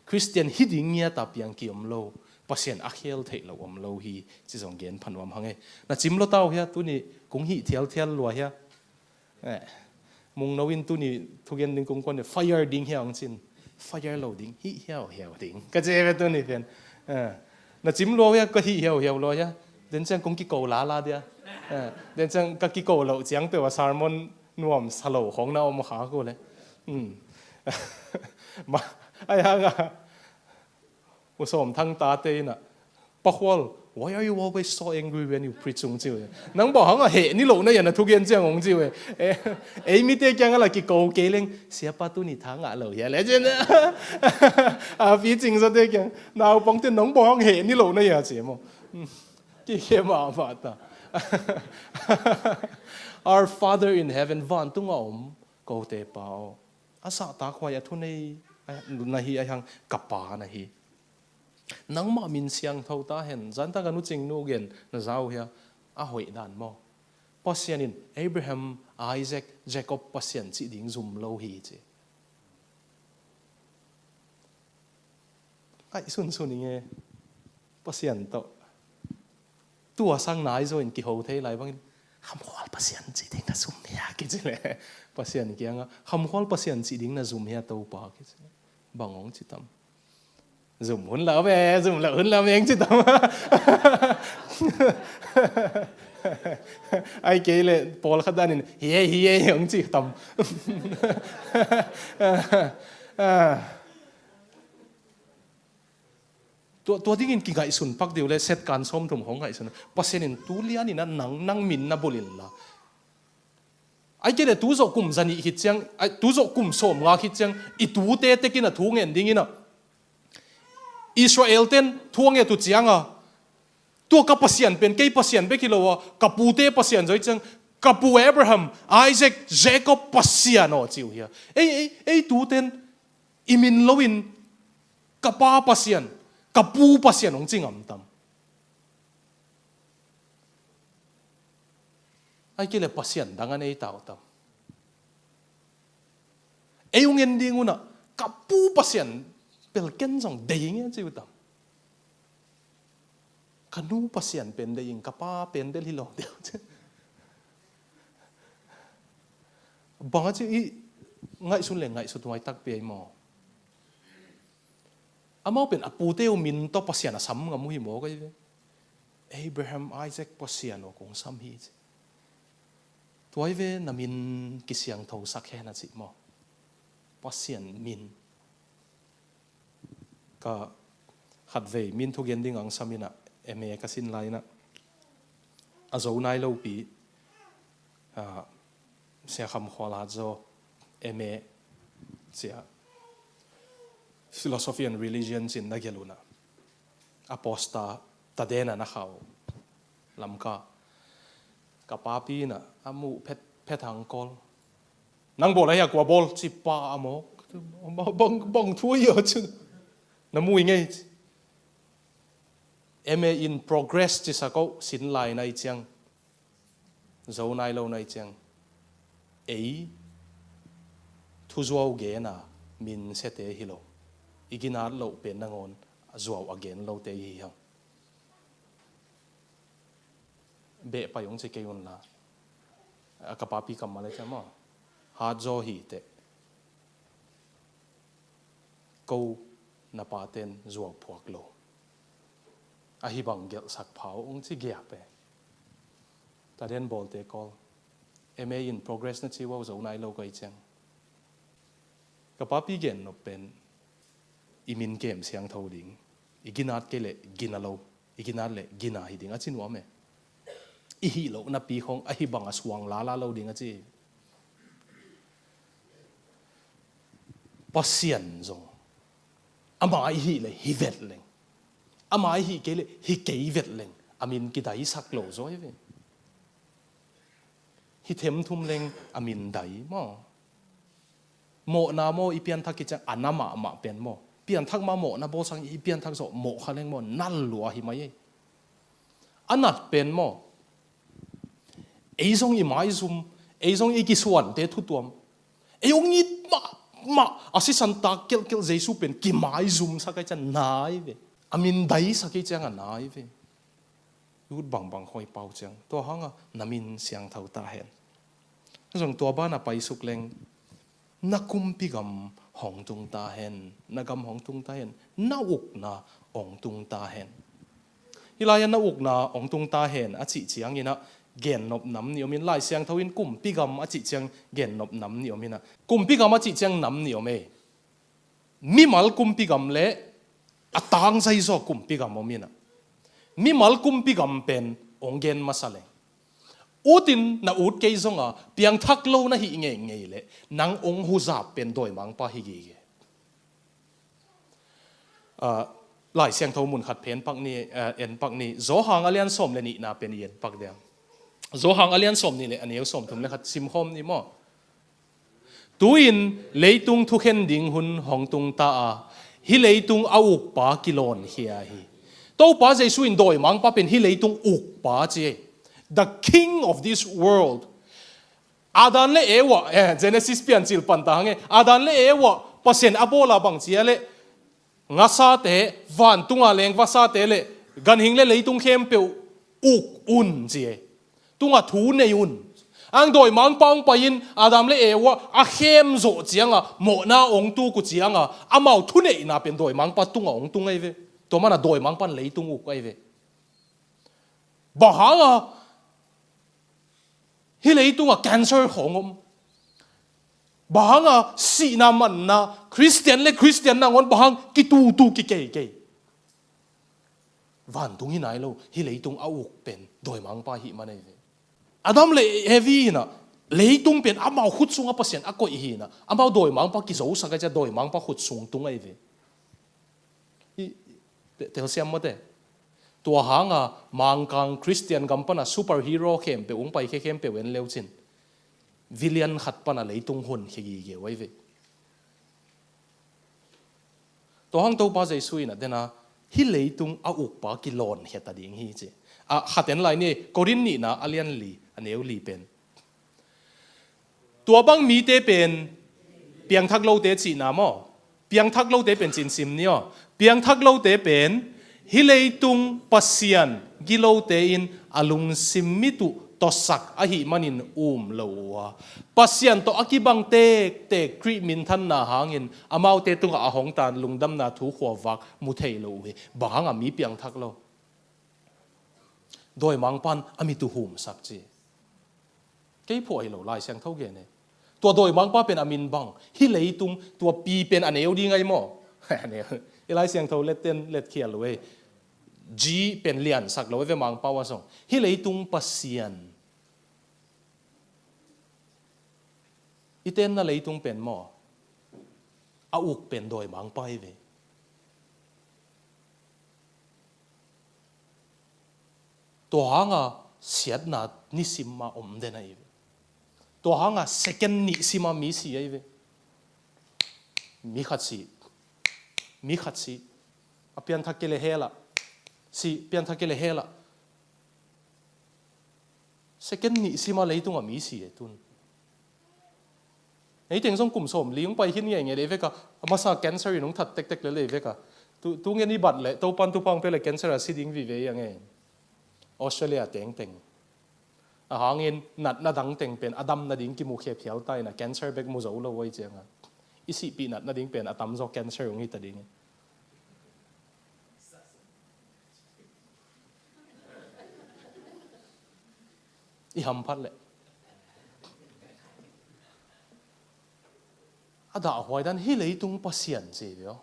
Christian hiding nia ta piang ki om lo pasien a khel thei lo om lo hi chi jong gen phanwam hange na chim lo tau hia tuni kung hi thial lo hia mung nawin tuni thugen ding kung kon fire ding hiang chin fire loading hi hiao ding ka je ve tuni pen na chim lo hia ka hi hiao lo hia den chang kung ki ko la dia den chang ka ki ko lo chiang pe wa sermon nuam salo hong na om kha ko le ma ai hanga usom thang ta te na pakhwal why are you always so angry when you preach ong chiu nang ba hanga he ni lo na yan thu gen chang ong chiu e mi te kyang la ki ko ke leng sia pa tu ni thang a lo ya le jen a fi jing so te kyang now bang te nong ba hang he ni lo na ya che mo ki ke ma ta our father in heaven van tu ngom ko te pao asa ta khwa ya thu nei na hi ai hang kapa na hi nang ma min siang thau ta hen zan ta ganu ching nu gen na zau hia a hoi dan mo pasianin Abraham Isaac Jacob pasian chi ding zum lo hi che ai sun nge pasian to tua sang nai zo in ki ho thei lai bang ham hol pasian chi ding na zum ya ki che le pasian ki anga ham hol pasian chi ding na zum ya to pa ki che bangong chi tam zoom hun la ve zoom la hun la meng chi tam ai ke le pol khadanin hi yong chi tam ตัวที่กินกินไก่สุนปักเดียวเลยเซตการส้มถุงของไก่สุนเปอร์เซ็นต์ตัวเลี้ยนี่นะนังมินนะบุลินละไอ้เกเรตัวโจกุมจันอีหิตจังไอ้ตัวโจกุมส้มงาหิตจังอีตัวเตะกินอะทุ่งเงินดิ้งนะอิสราเอลเต้นทุ่งเงินตุจียงอ่ะตัวกับเปอร์เซ็นต์เป็นกี่เปอร์เซ็นต์ไปกิโลอ่ะกับปูเตะเปอร์เซ็นต์จังกับปูอับราฮัมไอแซคเจคอบเปอร์เซ็นต์อ๋อจิ๋วเฮียไอ้ตัวเต้นอิมินโลวินกับป้าเปอร์เซ็นต์กับปูเปอร์เซ็นต์ของจริงอ่ะมันตั้มไอ้เกลือเปอร์เซ็นต์ดังนั้นไอ้ตาวตั้มไอ้เงินดิ้งอุนะกับปูเปอร์เซ็นต์เป็นเก่งส่งเดียงจิ๋วตั้มขนูเปอร์เซ็นต์เป็นเดียงกับป้าเป็นเดลิโลเดียวบางทีง่ายสุดเลยง่ายสุดไว้ตักเปียหมออามาเป็นอปูเตลมินต่อเปอร์เซ็นต์ซ้ำกับมุฮิโมก็ยังอับราฮัมไอแซคเปอร์เซ็นต์โอ้คงซ้ำฮีตัวไอ้เวน่ะมินกิเสียงเท่าสักแค่นั้นสิหมอเปอร์เซ็นต์มินก็ขัดเวมินทุกอย่างดิ่งอังซ้ำมินะเอเมก็สิ้นไรนะอาจูนายเราปีเสียคำขอลาโจเอเมเสีย philosophy and religion สินนักเกลุนะอพอสตาตัดเดนะนะเขาลำกากับป้าปีนะอามูเพชรทางกอลนั่งบอกอะไรอยากว่าบอลจิป้าอโมบังถ้วยเยอะจุดน้ำมูยังไงเอเม in progress จิสักสินลายในเชียงโจนายเราในเชียงทุจวาวเกน่ะมินเสตฮิโลอีกินาร์เราเป็นนังอนจวาวอเกนเราเตยฮิฮังเบะไปยงเจเกยุนละกับป้าปีกำมาเลยใช่ไหมฮาร์ดจอฮีเตกูนับปาเตนจวาวพวกโลอาฮิบังเกลสักเผาองค์ที่เกียบไปแต่เดนบอลเตกอลเอเมย์ in progress นั่นชื่อว่าจะนายเราก็อีจังกับป้าพี่เกนนบเป็นอิมินเกมเสียงเท่าดิ่งอีกินาดเกลกินาเราอีกินาดเละกินาฮิดิ่งอาจินว่าไหมอีฮิโลนับปีของอาฮิบังอสวงลาเราดิ่งอาจีปัสเซียนจงอามาอีฮิเลยฮิเวตเลงอามาอีฮิเกลฮิเกยเวตเลงอามินกิดาอิสักโลโซเอเวฮิเทมทุ่มเลงอามินไดมอโมนาโมอีเปียนทักกิจังอันนามาเป็นโมเปียนทักมาโมนาโบสังอีเปียนทักโซโมเขาเลงโมนั่นหลัวหิมายอันนัดเป็นโมไอ้ทรงอีไม้ซุมไอ้ทรงอีกิสวนเตทุตัวมไอ้องค์นี้มาอาศิสันตาเกลเจสุเป็นกิไม้ซุมสักจังนายเวอามินไดสักจังนายเวยูดบังคอยเป่าจังตัวห้องอ่ะนามินเสียงเท่าตาเห็นส่งตัวบ้านไปสุกเลงนักคุมพิกรรมห้องตุงตาเห็นนักกรรมห้องตุงตาเห็นน่าอุกนาองตุงตาเห็นฮิลายันน่าอุกนาองตุงตาเห็นอาจิเจียงยินะเกณฑ์นบน้ำเหนียวมินไล่เสียงทวินกุมพิกรรมอาจิเจียงเกณฑ์นบน้ำเหนียวมินะกุมพิกรรมอาจิเจียงน้ำเหนียวเมมีมัลกุมพิกรรมเละอัตางใจโซกุมพิกรรมมินะมีมัลกุมพิกรรมเป็นองเกณฑ์มาสเลงอุดินน่าอุดเกยซงอ่ะเพียงทักโลน่ะหิเงยเลยนางองหูจับเป็นโดยมังปะหิกีหลายเสียงทมุนขัดเพนปักนี้เอ็นปักนี้โจหังอเลียนสมเลยนี่น่าเป็นเอ็นปักเดียงโจหังอเลียนสมนี่เลยอันนี้สมถึงเลยขัดซิมคอมนี่มั้งตัวอินเลยตุงทุกเห็นดิ่งหุ่นห้องตุงตาฮิเลยตุงเอาอุกปากิโลนเฮียฮีโตป้าใจสุอินโดยมังปะเป็นฮิเลยตุงอุกปาเจThe king of this world อาดันเลเอวะGenesis เปลี่ยนจิลปันตาไงอาดันเลเอวะเปอร์เซ็นต์อโบลาบังเจียเลงาซาเตวันตุงอาเลงวาซาเตเลกันหิงเลตุงเข้มเปียวอุกอุนเจียตุงอาทูเนยุนอังโดยมังปังไปยินอาดัมเลเอวะอาเข้มโจเจียงอ่ะโมนาองตูกุเจียงอ่ะอามาทุเนน่าเป็นโดยมังปัตุงอ่ะองตุงไอเวตัวมันอ่ะโดยมังปันเลตุงอุกไอเวบ้าอ่ะฮิเลตุงอ่ะ cancer ของผมบางอ่ะสีน้ำมันนะคริสเตียนนะงอนบางกิตูกิเก van tung hi nai lo hi leitung auk pen doi mang pa hi manai ve adam le heavy na leitung pen amau khut sunga pasien akoi hi na amau doi mang pa ki zo sa ka cha doi mang pa khut sung tung ai ve tel siam mo te tua hanga mangkang Christian gampana superhero khem pe ung pai khem pe wen leu chin villain khat pana leitung hun khigi ge wai ve to hang to pa jai sui na dena hi leitung a uk pa ki lon heta ding hi che a khaten lai ni korin ni na alian li aneu li pen tua bang mi te pen piang thak lo te chi na mo piang thak lo te pen chin sim ni o piang thak lo te pen hi leitung pasian gilo te in alung simmitu tosak ahi manin lowa pasian to akibang te kri min than na hangin amau te tunga ahong tan lungdam na thu khwa wak mu thei lo we bahanga mi piang thak lo doi mang pan ami tu hum sak chi ke phoi lo lai sang thau ge ne tua doi mang pa pen amin bang hi leitung tua pi pen aneu di ngai mo ne ilai sang thau let khial we G pen lian sak lo ve mang pa wa song hi leitung pasian iten na leitung pen mo a uk pen doi mang pai ve to hanga siat na ni simma om de na ive to hanga second ni sima mi si ai ve mi khat si apian thakele hela si pian thakele hela second ni sima leitung a mi si e tun ấy tiếng song cụm sổm liếng bay hin nghe đấy vậy cả mà sao cancer nó thật tech tech lấy vậy cả tu nghe đi bật lại tu pang pe lại cancer là xịt vì vậy nghe Australia tiếng hàng in nát na đắng tiếng pen Adam na đỉnh kim mu khép héo tai na cancer bek mu dấu lâu vậy chứ à isi pi nát na đỉnh pen Adam do cancer yung hita đỉnh iham phát lại ada hoài dan hi leitung pasian chi dio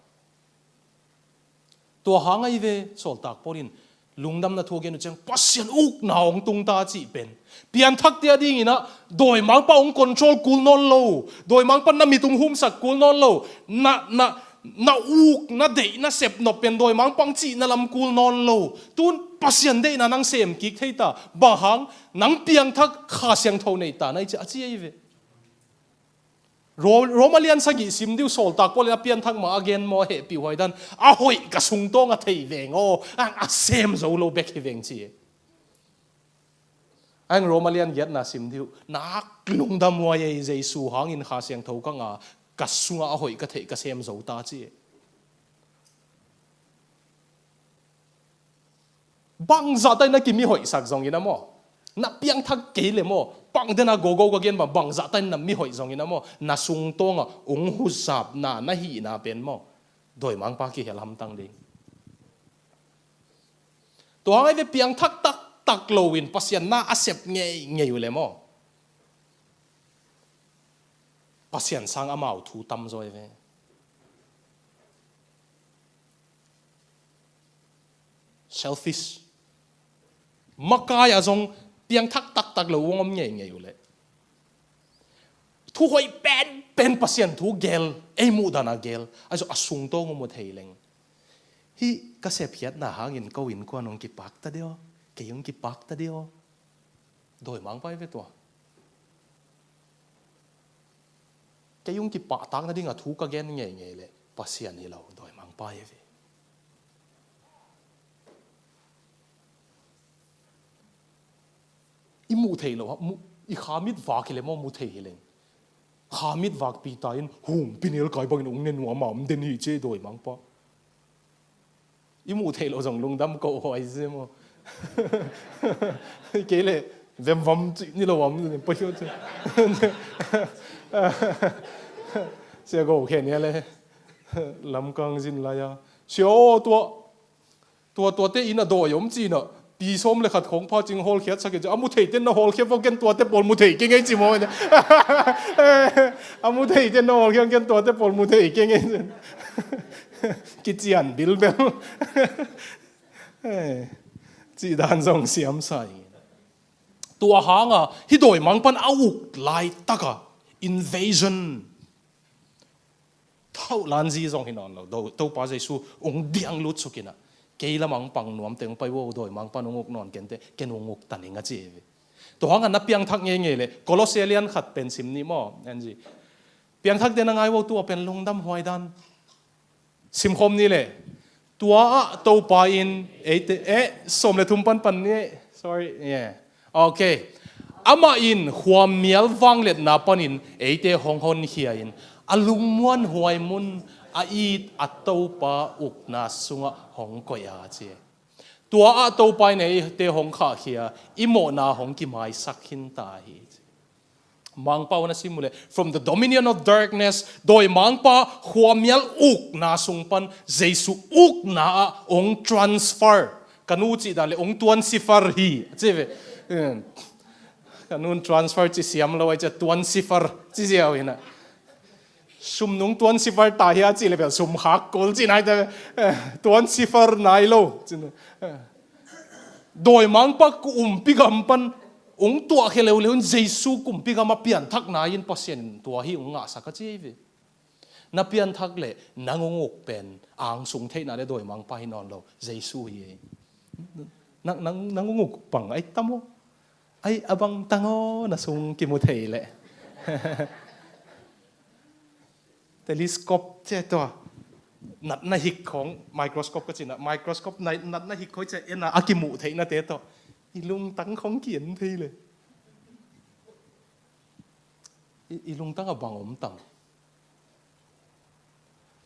tua hang ai ve sol tak porin lungdam na thogen chang pasian uk naong tung ta chi pen pian thak tia ding ina doi mang pa ong control kul non lo doi mang pa na mi tung hum sak kul non lo na uk na de na sep no pen doi mang pang chi na lam kul non lo tun pasian de na nang sem ki theita ba hang nang piang thak kha siang tho nei ta nai chi ai ve Romalian sagi sim diu sol tak pol apian thak ma again mo he pi hoi dan a hoi ka sung to nga thei veng o a sem zo lo bek hi veng chi ang Romalian yet na sim diu nak lung dam wa ye jesu hang in kha siang tho ka nga ka sunga a hoi ka thei ka sem zo ta chi bang za tai na ki mi hoi sak zong ina mo na piang thak ke le mo pang dena go again ba bang za tan na mi hoi zong ina mo na sung tonga ung hu sap na hi na pen mo doi mang pa ki helam tang ding to hangai ve piang thak tak lowin pasian na asep nge yu le mo pasian sang amau thu tam zoi ve selfish makaya zong piang tak lo wongom nge yu le thu hoi pen pasien thu gel ei mu dana gel aso asung to ngo mo theileng hi ka se phiat na hangin ko in ko nong ki pak ta dio ke yong ki pak ta dio doi mang pai ve to ke yong ki pa tang na dinga thu ka gen nge le pasien hi lo doi mang pai ve i mu thei lo i khamit wa ki le mo mu thei hileng khamit wak pi ta in hum pinel kai bang ung nen wa mam den hi che doi mang pa i mu thei lo jong lung dam ko hoi je mo ke le vem vam ni lo wam pa yo che se go khe ne le lam kang jin la ya sio tua te ina do yom chi na pi som le khat khong pha ching hol khiat sak je amu thei ten na hol khe ken tua te pol mu thei ke ngai chi mo ne amu thei ten na hol khe ken tua te pol mu thei ke ngai ki chian bil bel จีดานส่งเสียมใส่ตัวหางฮิโดยมังปันเอาอุกลายตะกะ invasion เท่าล้านจีส่งหินอนเราตัวป้าใจสู้องเดียงลุดสุกินะเกยละมังปังนวมเต็งไปว่าโดยมังปันองกนอนเกนเตเกนองกตันเองจีตัวหางนับเปียงทักเงี้ยเลยโคลอสเซเลียนขัดเป็นซิมนี่มั้งนั่นจีเปียงทักเดนงไงว่าตัวเป็นลงดำหอยดันซิมคมนี่เลยตัวป้าอินสมเลยทุ่มปันนี่ sorry yeah โอเคอามาอินหัวเมียลวังเล็ดนาปันินเตหงหนเฮียอินอลุงมวนหวยมุนอีดอัตโตปาอุกนาสุงหงกอยอาเจตัวอัตโตปาในเตหงขาเฮียอิโมนาหงกิมายสักหินตาฮีมังปาวนาซิมุเล from the dominion of darkness โดยมังปาหัวเมียลอุกนาสุงปันเจสุอุกนาอง transfer กันูจิดาเลองตวนซิฟาร์ฮีเจเวกันูน transfer จิเสียมเราไว้จะตวนซิฟาร์จิเจียวเห็นนะซุ่มนุ่งตวนซิฟาร์ตาเฮียจิเลยแบบซุ่มหักกอลจินายแต่ตวนซิฟาร์นายโลจินโดยมังปากุมปิกัมปันองตัวเขลวเลวเจสุกุมปิกามาเปลี่ยนทักนายินปัสเซนตัวฮีองอาสักจีวีนับเปลี่ยนทักเลยนางงกเป็นอ่างสุงเทนาเลโดยมังปาฮินอนเราเจสุฮีนางงกปังไอ้ตั้มไอ้อบังตังโอนาสุงกิมุเทเลยเทลิสโคปเจ้าตัวนัดนาฮิกของไมโครสโคปก็จริงนะไมโครสโคปนัดนาฮิกเขาจะเอ็นอากิมุเทนาเตตัวอีลุงตั้งของเขียนทีเลยอีลุงตั้งกับบางอมตั้ง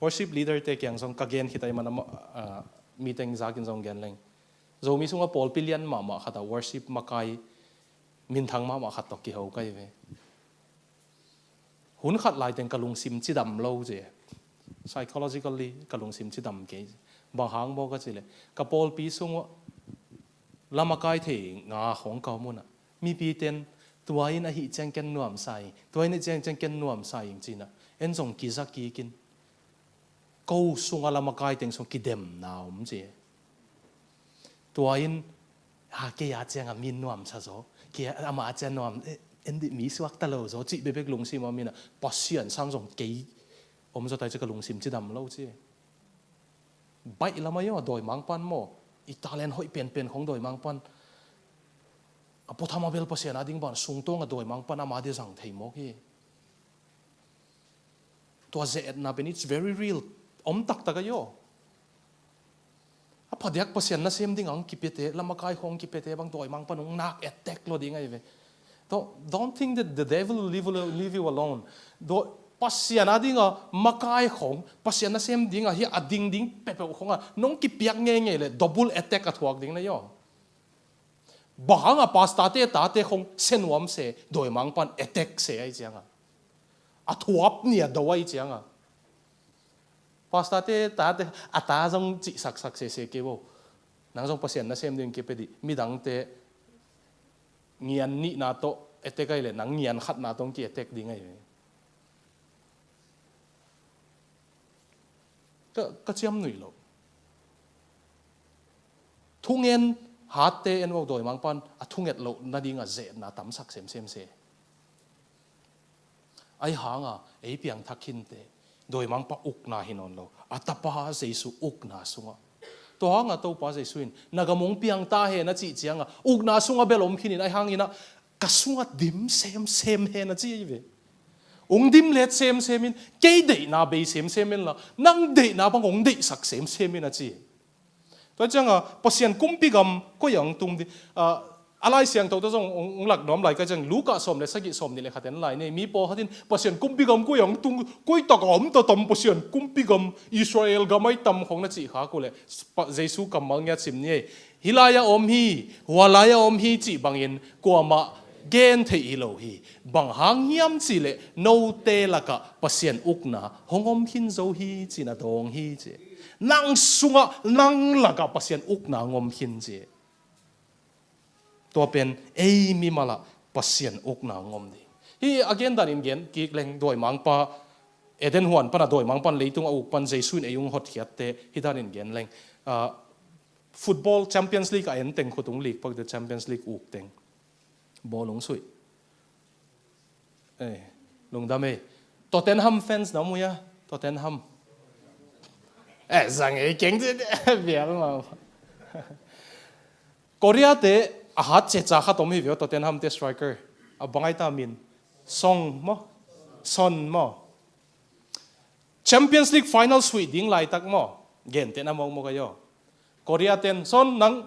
worship leader เตะยังส่งกเกนคิดไอ้มันmeeting จากินส่งเกนเล้งเรามีส่งกับปอลพิเลียนมาขัด worship มาไกมินทางมาขัดตอกกี่เขาไกเวหุ่นขัดลายเต็งกะลุงซิมจิดำเล่าเจ้ psychologically กะลุงซิมจิดำเก๋บางหางบอกก็สิเลยกับปอลปีส่งว่าลำมาไกเถงาของเก่ามุนมีปีเต็นตัวอินหิเจงเกนนวมใส่ตัวอินเจงเกนนวมใส่จริงๆนะเอ็นส่งกิซักกีกินกูส่งลำมาไกเต็งส่งกิเดมนาวมั้งจีตัวอินเกียเจงมินนวมซะโซเกียอามาเจนนวมเอ็นดิมีสวักตะโลโซจิเบเบกลุงซิมว่ามีนะปัสเซียนสร้างส่งกีผมจะไต่จะกลุงซิมจิดำเล่าจีใบละไม่ย่อโดยมังปันโมอิตาเลียนหอยเปลี่ยนของโดยมังปันพอทำมาเบลภาษาหน้าดิ่งบ้านส่งตัวกับโดยมังปันอามาเดียสั่งเทมอกฮีตัวเจตนาเป็น it's very real อมตักก็ย่อพอเด็กภาษาหน้าเสียมดิ่งอังกิเปเตละมาไกของกิเปเตบางโดยมังปันองนักแอตแทกโลดิ่งไงเว้ don't think that the devil will leave you alone โดยภาษาหน้าดิ่งมาไกของภาษาหน้าเสียมดิ่งเฮียอดิ่งเป๊ะๆของน้องกิเปียกเงี้ยเลย double attack กับทวกดิ่งนะย่อบางภาษาเตะของเส้นวมเสโดยมังปัน attack เสไอ้เจ้าทวบเนี่ยโดยไอ้เจ้าภาษาเตะตาจงจิสักเสเกี่ยวนังจงภาษาหน้าเสียมดิ่งเก็บไปดิมีดังเตะเงียนนี่นาโต attack ไอ้เลยนังเงียนขัดนาตรงกี่ attack ดิ่งไงก็เชื่อมหนุ่ยหรอกทุ่งเงินหาเตนว่าโดยมังปันทุ่งเงินเรานาดีงาเจนาตั้มสักเซมเสไอหางไอเปียงทักขินเตโดยมังปะอุกนาหินนเราตาปะเจสุอุกนาสุงตัวหางตัวปะเจสุนนักมงเปียงตาเฮนะจีเจียงอุกนาสุงเบลอมขินไอหางอินะกสุงดิมเซมเฮนะจีเวองดิมเล็ดเซมมินเกยเดนาเบเซมมินละนังเดนาบังองเดสักเซมมินนะจีตัวจังภาษากุมพิกรรมก็ยังตุงดิอะไรเสียงตัวจังองหลักน้อมไหลก็จังลูกสมเลยสักกี่สมนี่เลยขัดเห็นไหลเนี่ยมีพอขัดเห็นภาษากุมพิกรรมก็ยังตุงก็ตะกอมตัวตำภาษากุมพิกรรมอิสราเอลก็ไม่ตำของนั่นจีขากูเลยเยซูกำมังยัดสิมเนี่ยฮิลายาอมฮีวาลายาอมฮีจีบางยินกัวมาเกณฑ์ที่อิโลฮีบางหางยำจีเลยโนเตละกะภาษาอุกนาหงอมหินโซฮีจีน่ะดองฮีจีนังสุงะนังละกับภาษาอุกนางอมหินเจตัวเป็นมีมาละภาษาอุกนางอมดีฮีอาเกนดานินเกนกิกเลงโดยมังปะเดนหวนปะนะโดยมังปันเลยตุงอุกปันเจสุนยุงหดเขียดเตฮิดานินเกนเลง football Champions League ai teng khutung league pak the Champions League uk teng bolong sui lungdame Tottenham fans na muya Tottenham rằng ấy kính chứ việc mà Korea te ahat che cha kha tom hi vio Tottenham te striker a bangai ta min son mo Champions League final sui ding lai tak mo gen te na mo kayo Korea ten son nang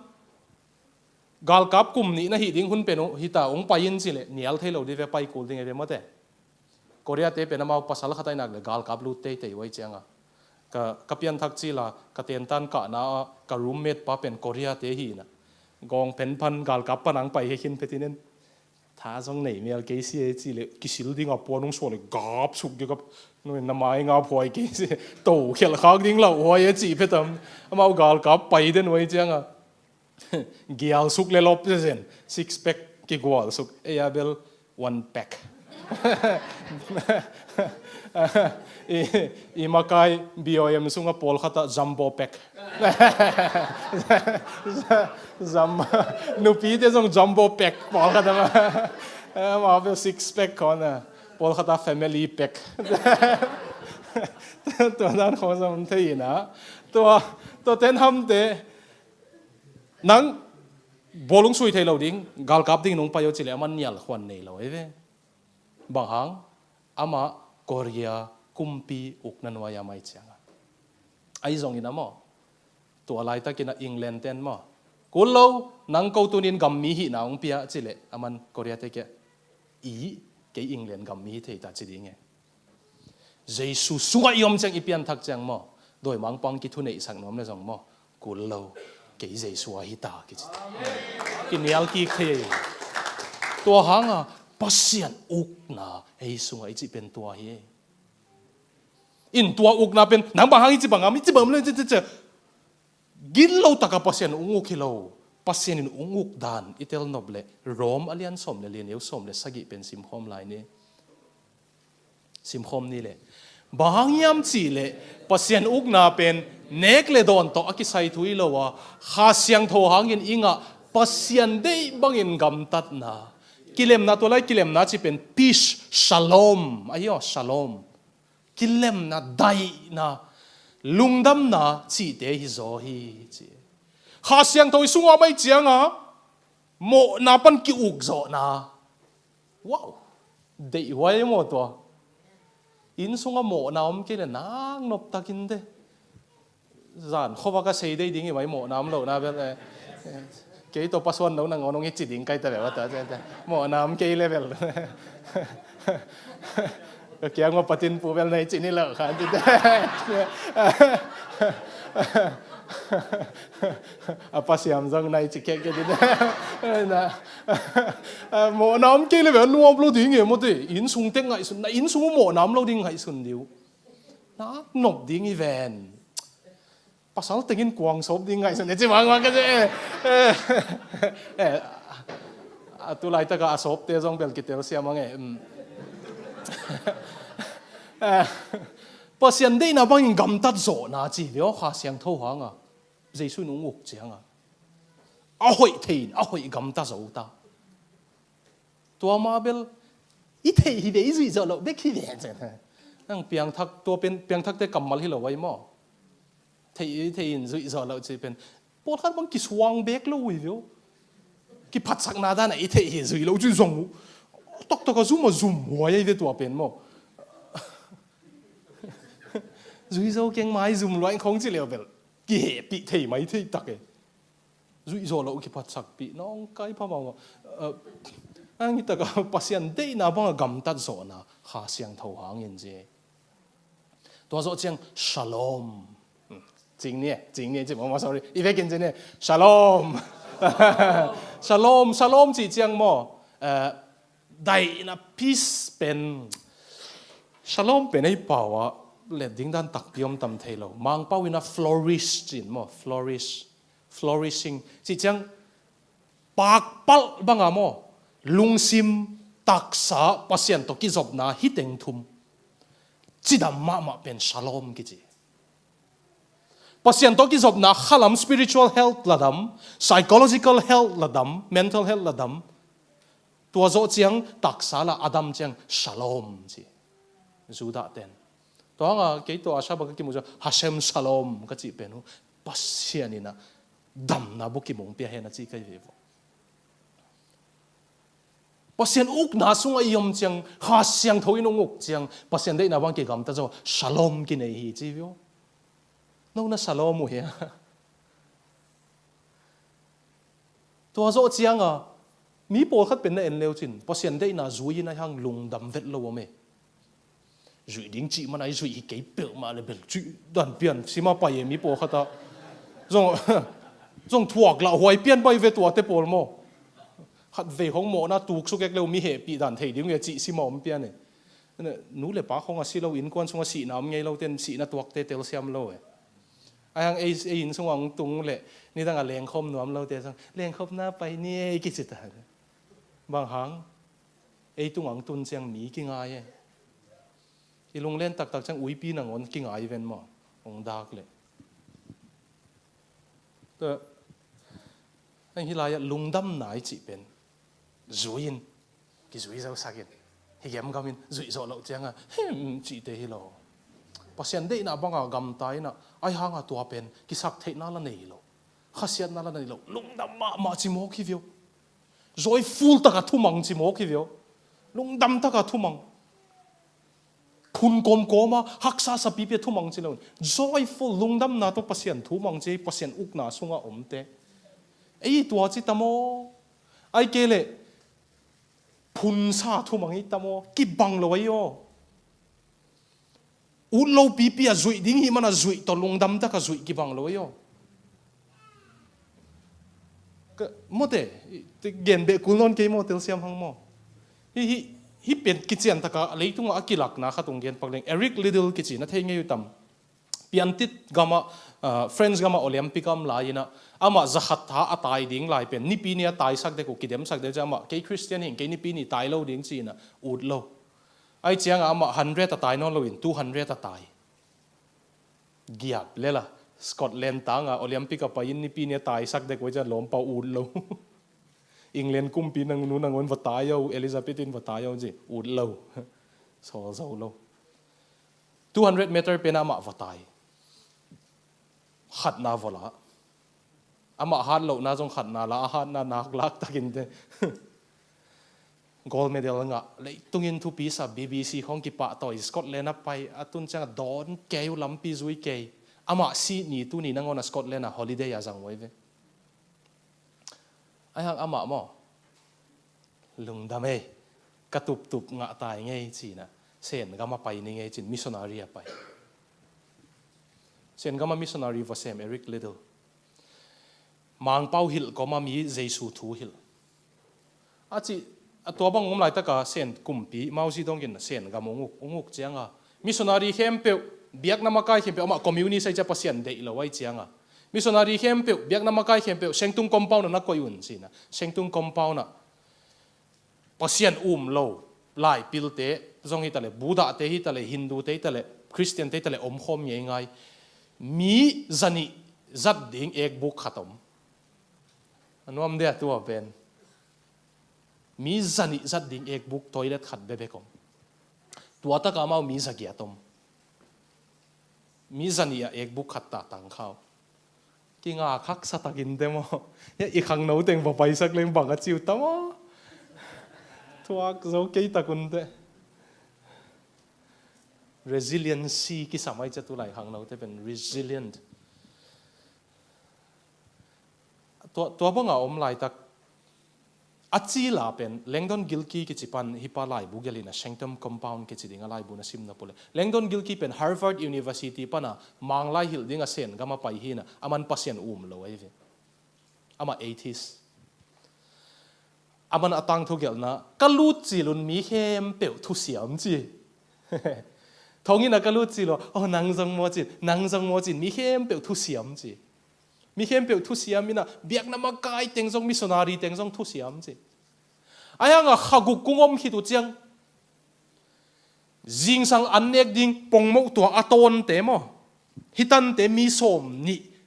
gal kap kum ni na hi ding hun penu hita ong payin chile nial thelo di ve pai kul ding e mote Korea te penama pasal khatai nak le gal kap lu te wai changa ka pian thak chi la ka ten tan ka na ka roommate pa pen Korea te hi na gong pen pan gal kap panang pai he hin petinen tha jong nei mel ke si chi le kisil ding a ponung so le gap suk ge gap no na mai nga phoi ke si to khel khak ding lo hoi e chi petam amau gal kap pai den wai changa gial suk le lop zen 6 pack ki gwal suk abel 1 pack imakai BOM sunga pol khata jumbo pack nupi te jong jumbo pack pol khata ma abel 6 pack kona pol khata family pack to nan kho sam thei na to ten ham te nang bolung sui thei lo ding gal kap ding nong payo chile man nial khwan nei lo ve bang hang ama Korea kumpi uknan waya mai changa ai zong ina mo to alai ta kina England ten mo kullo nang ko tunin gam mi hi na ong pia chile aman Korea te ke ke England gam mi thei ta chi ding e Jesu sunga yom chang ipian thak chang mo doi mang pang ki thu nei sang nom le zong mo kullo ke Jesu hi ta ki ki nial ki khe to hanga pasian ukna ei sunga ichi pen tua hi in tua ukna pen nang ba hang ichi bangam ichi bam le che gin lo taka pasian unguk hilo pasian in unguk dan itel noble rom alian som le lin eu som le sagi pen sim hom lai ni sim hom ni le bang yam chi le pasian ukna pen nek le don to akisai thui lo wa kha siang tho hangin inga pasian dei bangin gam tat na kilem na to lai kilem na chi pen peace shalom ayo shalom kilem na dai na lungdam na chi te hi zo hi chi kha siang thoi sunga mai chianga mo na pan ki uk zo na wow dei wai mo to in sunga mo na om ke le nang nop takin de zan khowa ka sei dei ding i mai mo nam lo na be cái to paswan đâu nang onong chi ding kai ta lewa ta mo nam ke level kaya ngo patin pu vel nai chi ni la khan ti apa siam jang nai chi ke di na mo nam ke level nuam lo ding e mo te in sung te ngai sun na in sung mo nam lo ding ngai sun diu na nop ding i ven pasal tengin kuang sop di ngai sun e chi mang ka je tu lai ta ka asop te jong bel kitel siam ang e pasian dei na bang gam tat zo na chi vio kha siang tho hanga Jesu nung uk chianga a hoi thein a hoi gam ta zo ta tua ma bel i thei hi dei zui zo lo bek hi ve chen nang piang thak to pen piang thak te kamal hi lo wai mo thei in zui zo lo chi pen pol khan bang ki swang bek lo wi vio ki phat sak na da na i thei hi zui lo chu zong tok tok zoom zoom wa ye ve tua pen mo rủi ro keng mai zoom loạn không chỉ liều bel kì bị thầy mấy thầy tắc ấy rủi ro lâu kì phát sắc bị nó cái phá bao anh nghĩ ta có pasien đây na bang gam tát zo na ha siang thâu hàng yên gì tua zo chiang shalom chính nhé chỉ mà sorry ý kiến chính nhé shalom shalom chỉ chiang mo đại na peace pen shalom pen ấy bảo à le ding dan tak piom tam thelo mang pawina flourish chin mo flourishing chi chang pak pal banga mo lungsim taksa pasien to ki job na hiteng thum chidam ma pen shalom ki chi pasien to ki job na khalam spiritual health ladam psychological health ladam mental health ladam tua zo chiang taksala adam chiang shalom chi juda ten to nga ke to asha ba ki mu hashem shalom ka chi penu pasianina dam na bu ki mong pia he na chi kai ve pasien uk na sunga yom chiang ha siang thoi no nguk chiang pasien dei na bang ki gam ta zo shalom ki nei hi chi vio no na shalom mu he to zo chiang a mi po khat pen na en leo chin pasien dei na zui na hang lung dam vet lo me zui ding chi man ai zui hi ke pe ma le bel chu dan pian sima pa ye mi po khata zong thuak la hoi pian bai ve to te pol mo hat ve hong mo na tuk su kek lo mi he pi dan thei ding nge chi si mo m pian ne nu le pa khong a si lo in kon sunga si nam nge lo ten si na tuak te tel siam lo e ai hang e in sungwang tung le ni dang a leng khom nuam lo te sang leng khop na pai ni e ki chi ta bang hang e tung ang tun chiang mi ki nga ye ilung len tak tak chang ui pi na ngon ki ngai ven mo ong dak le to anh hi lai lungdam nai chi pen zuin ki zui zau sakin hi gem gamin zui zo lo changa chi te hi lo pasien de na banga gam tai na ai hanga tua pen ki sak thei na la nei lo khasiat na la nei lo lungdam ma chi mo ki vio zoi full ta ka thumang chi mo ki vio lungdam ta ka thumang khun kom koma haksa sa pi pe thumang chi lo zoi full lungdam na to pasien thumang chi pasien uk na sunga omte ei tua chi tamo ai kele phun sa thumang i tamo ki bang lo yo u lo pi pi a zui ding hi mana zui to lungdam ta ka zui ki bang lo yo ka mote gen be kulon ke mo tel siam hang mo hi pen kitchen ta ka leitung akilak na khatung gen pakleng Eric Liddell kichi na thei nge yu tam piantit gama friends gama olympic am la ina ama zakhat tha atai ding lai pen ni pi ni atai sak de ko kidem sak de jama ke christian hin ke ni pi ni tai lo ding chi na ut lo ai chiang ama 100 atai no lo in 200 atai giap lela Scotland tanga olympic pa in ni pi ni atai sak de ko ja lom pa ut lo England kum pi nang nu nang on vatayo Elizabeth in vatayo ji ut lo so zo lo 200 meter pena ma vatai khat na vola ama hat lo na jong khat na la hat na nak lak takin de gold medal nga le tungin thu pi sa BBC khong ki pa toy Scotland a pai atun chang don keu lampi zui ke ama si ni tu ni nangona Scotland a holiday a jang wai ve ai hang ama mo lungdame katup tup nga tai ngei chi na sen gama pai ni ngei chin missionary a pai sen gama missionary va sem Eric Liddell mang pau hil ko ma mi jesu thu hil achi atwa bang ngom lai ta ka sen kumpi mausi dong kin sen ga monguk chianga missionary hempe biak na makai hempe ama community sai cha pasien de lo wai chianga missionary hempe biak na makai hempe sengtung compound na ko yun sina sengtung compound na pasien lo lai pilte zong hi tale buddha te hi tale hindu te tale christian te tale om khom ye ngai mi zani zat ding ek book khatom anuam de tu ben mi zani zat ding ek book toilet khat bebe kom tua ta ka mau mi zakia tom mi zani ya ek book khat ta tang khao ki nga khak sa takin demo ya I khang no teng ba pai sak leng bang a chiu tamo tuak zo ke ta kun de resiliency ki samai cha tu lai hang no te pen resilient to banga om lai tak achi la pen Langdon Gilkey ki chipan hipa lai bugelina Sanctum compound ki chidinga lai bu na sim na pole Langdon Gilkey pen Harvard University pana manglai hil dinga sen gama pai hina aman pasien lo ai ve ama 80s aman atang thu gel na kalut chilun mi hem pe thu siam chi thongina kalut chilo nangjang mo chin mi hem pe thu siam chi mi hem pe thu siam ina biak na ma kai tengjong missionary tengjong thu siam chi aya nga khaguk kungom hi tu chiang jing sang anek ding pongmo to aton te mo hitan te mi som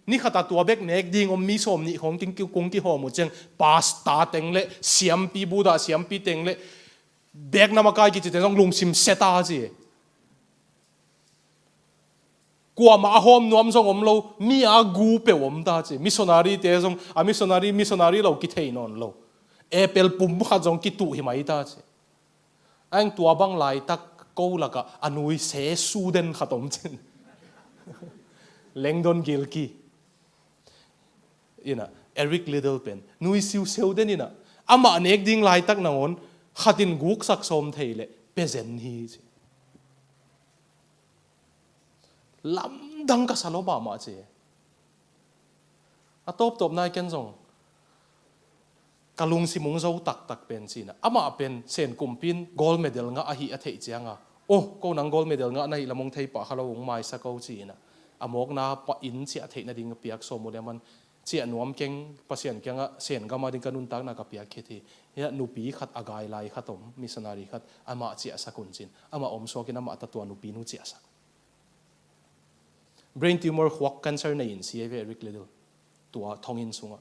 ni khata tua bek nek ding om mi som ni khong king kung ki ho mu cheng pasta teng le siam pi buda siam pi teng le bek namakai ki te jong lung sim seta ji kwa ma hom nuam jong om lo mi a gu pe om ta chi missionary te jong a missionary lo ki thei non lo apple pum kha jong ki tu hi mai ta chi anh tua bang lai tak ko la ka anui se su den khatom chen Langdon Gilkey ina Eric Littlepen nui siu seu den ina ama nek ding lai tak na on khatin guk sak som theile pezen hi lam dang ka saloba ma che atop top nai ken jong kalung simung zo tak pen china ama pen sen kumpin gold medal nga a hi a thei chianga ko nang gold medal nga na hi lamong thei pa khalong mai sa ko china amok na pa in chi a thei na ding piak so mo leman chi anuam keng pasien kenga sen ga ma ding kanun tak na ka piak khithi ya nupi khat agai lai khatom missionary khat ama chi asakun chin ama om so kin ama ta tu nupi nu chi asak brain tumor hwak cancer na in si Eric Liddell tua thongin sunga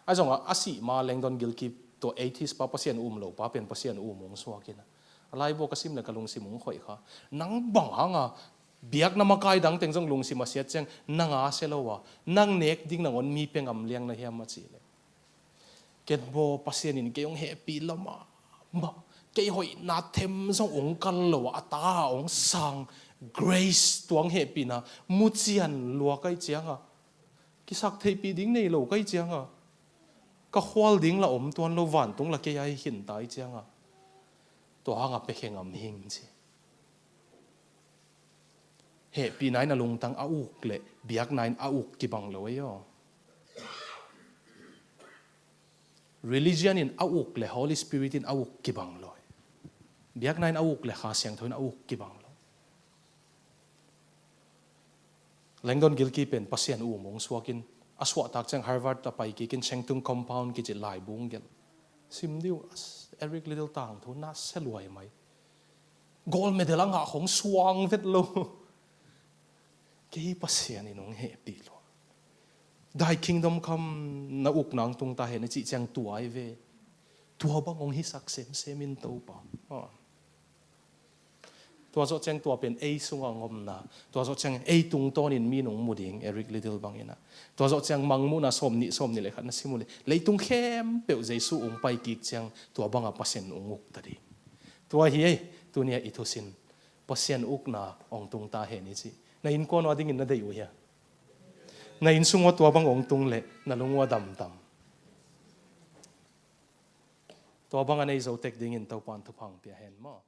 azonga asi ma Langdon Gilkey to 80s pa pasien lo pa pen pasien mong suakina alai bo kasim na kalung simung khoi kha nang bang hanga biak na makai dang teng jong lung sim asia cheng nanga selowa nang nek ding na on mi pengam liang na hiam ma chi le ket bo pasien in ke yong happy lama ma ke hoi na them jong ong kal lo ata ong sang grace tuang happy na muchian lua kai chianga kisak thei pi ding nei lo kai chianga ka khwal ding la om tuan lo van tung la ke ai hin tai chianga to hanga pe khengam hing chi he pi nai na lung tang a uk le biak nai a uk ki bang lo yo religion in a uk le holy spirit in a uk ki bang lo biak nai a uk le kha siang thoin a uk ki bang lo Langdon Gilkey pen pasien mong suakin aswa tak chang Harvard ta pai ki kin chengtung compound ki je lai bung gel sim diu Eric Liddell tang thu na seluai mai gold medal anga khong suang vet lo ke pasien inong happy lo dai kingdom come na uk nang tung ta he na chi chang tuai ve tua bang ong hi sak sem in to pa tua zo chang tua pen a sunga ngom na tua zo chang a tung ton in mi nong muding Eric Liddell bang ina tua zo chang mangmu na som ni le khat na simule leitung khem pe jesu ong pai ki chang tua banga pasen ong uk ta di tua hi tu nia ithusin pasien uk na ong tung ta he ni chi na in kon wading in na dei ya na in sungo tua bang ong tung le na lungwa dam tua bang anei zo tek ding in to pan tu phang pia hen mo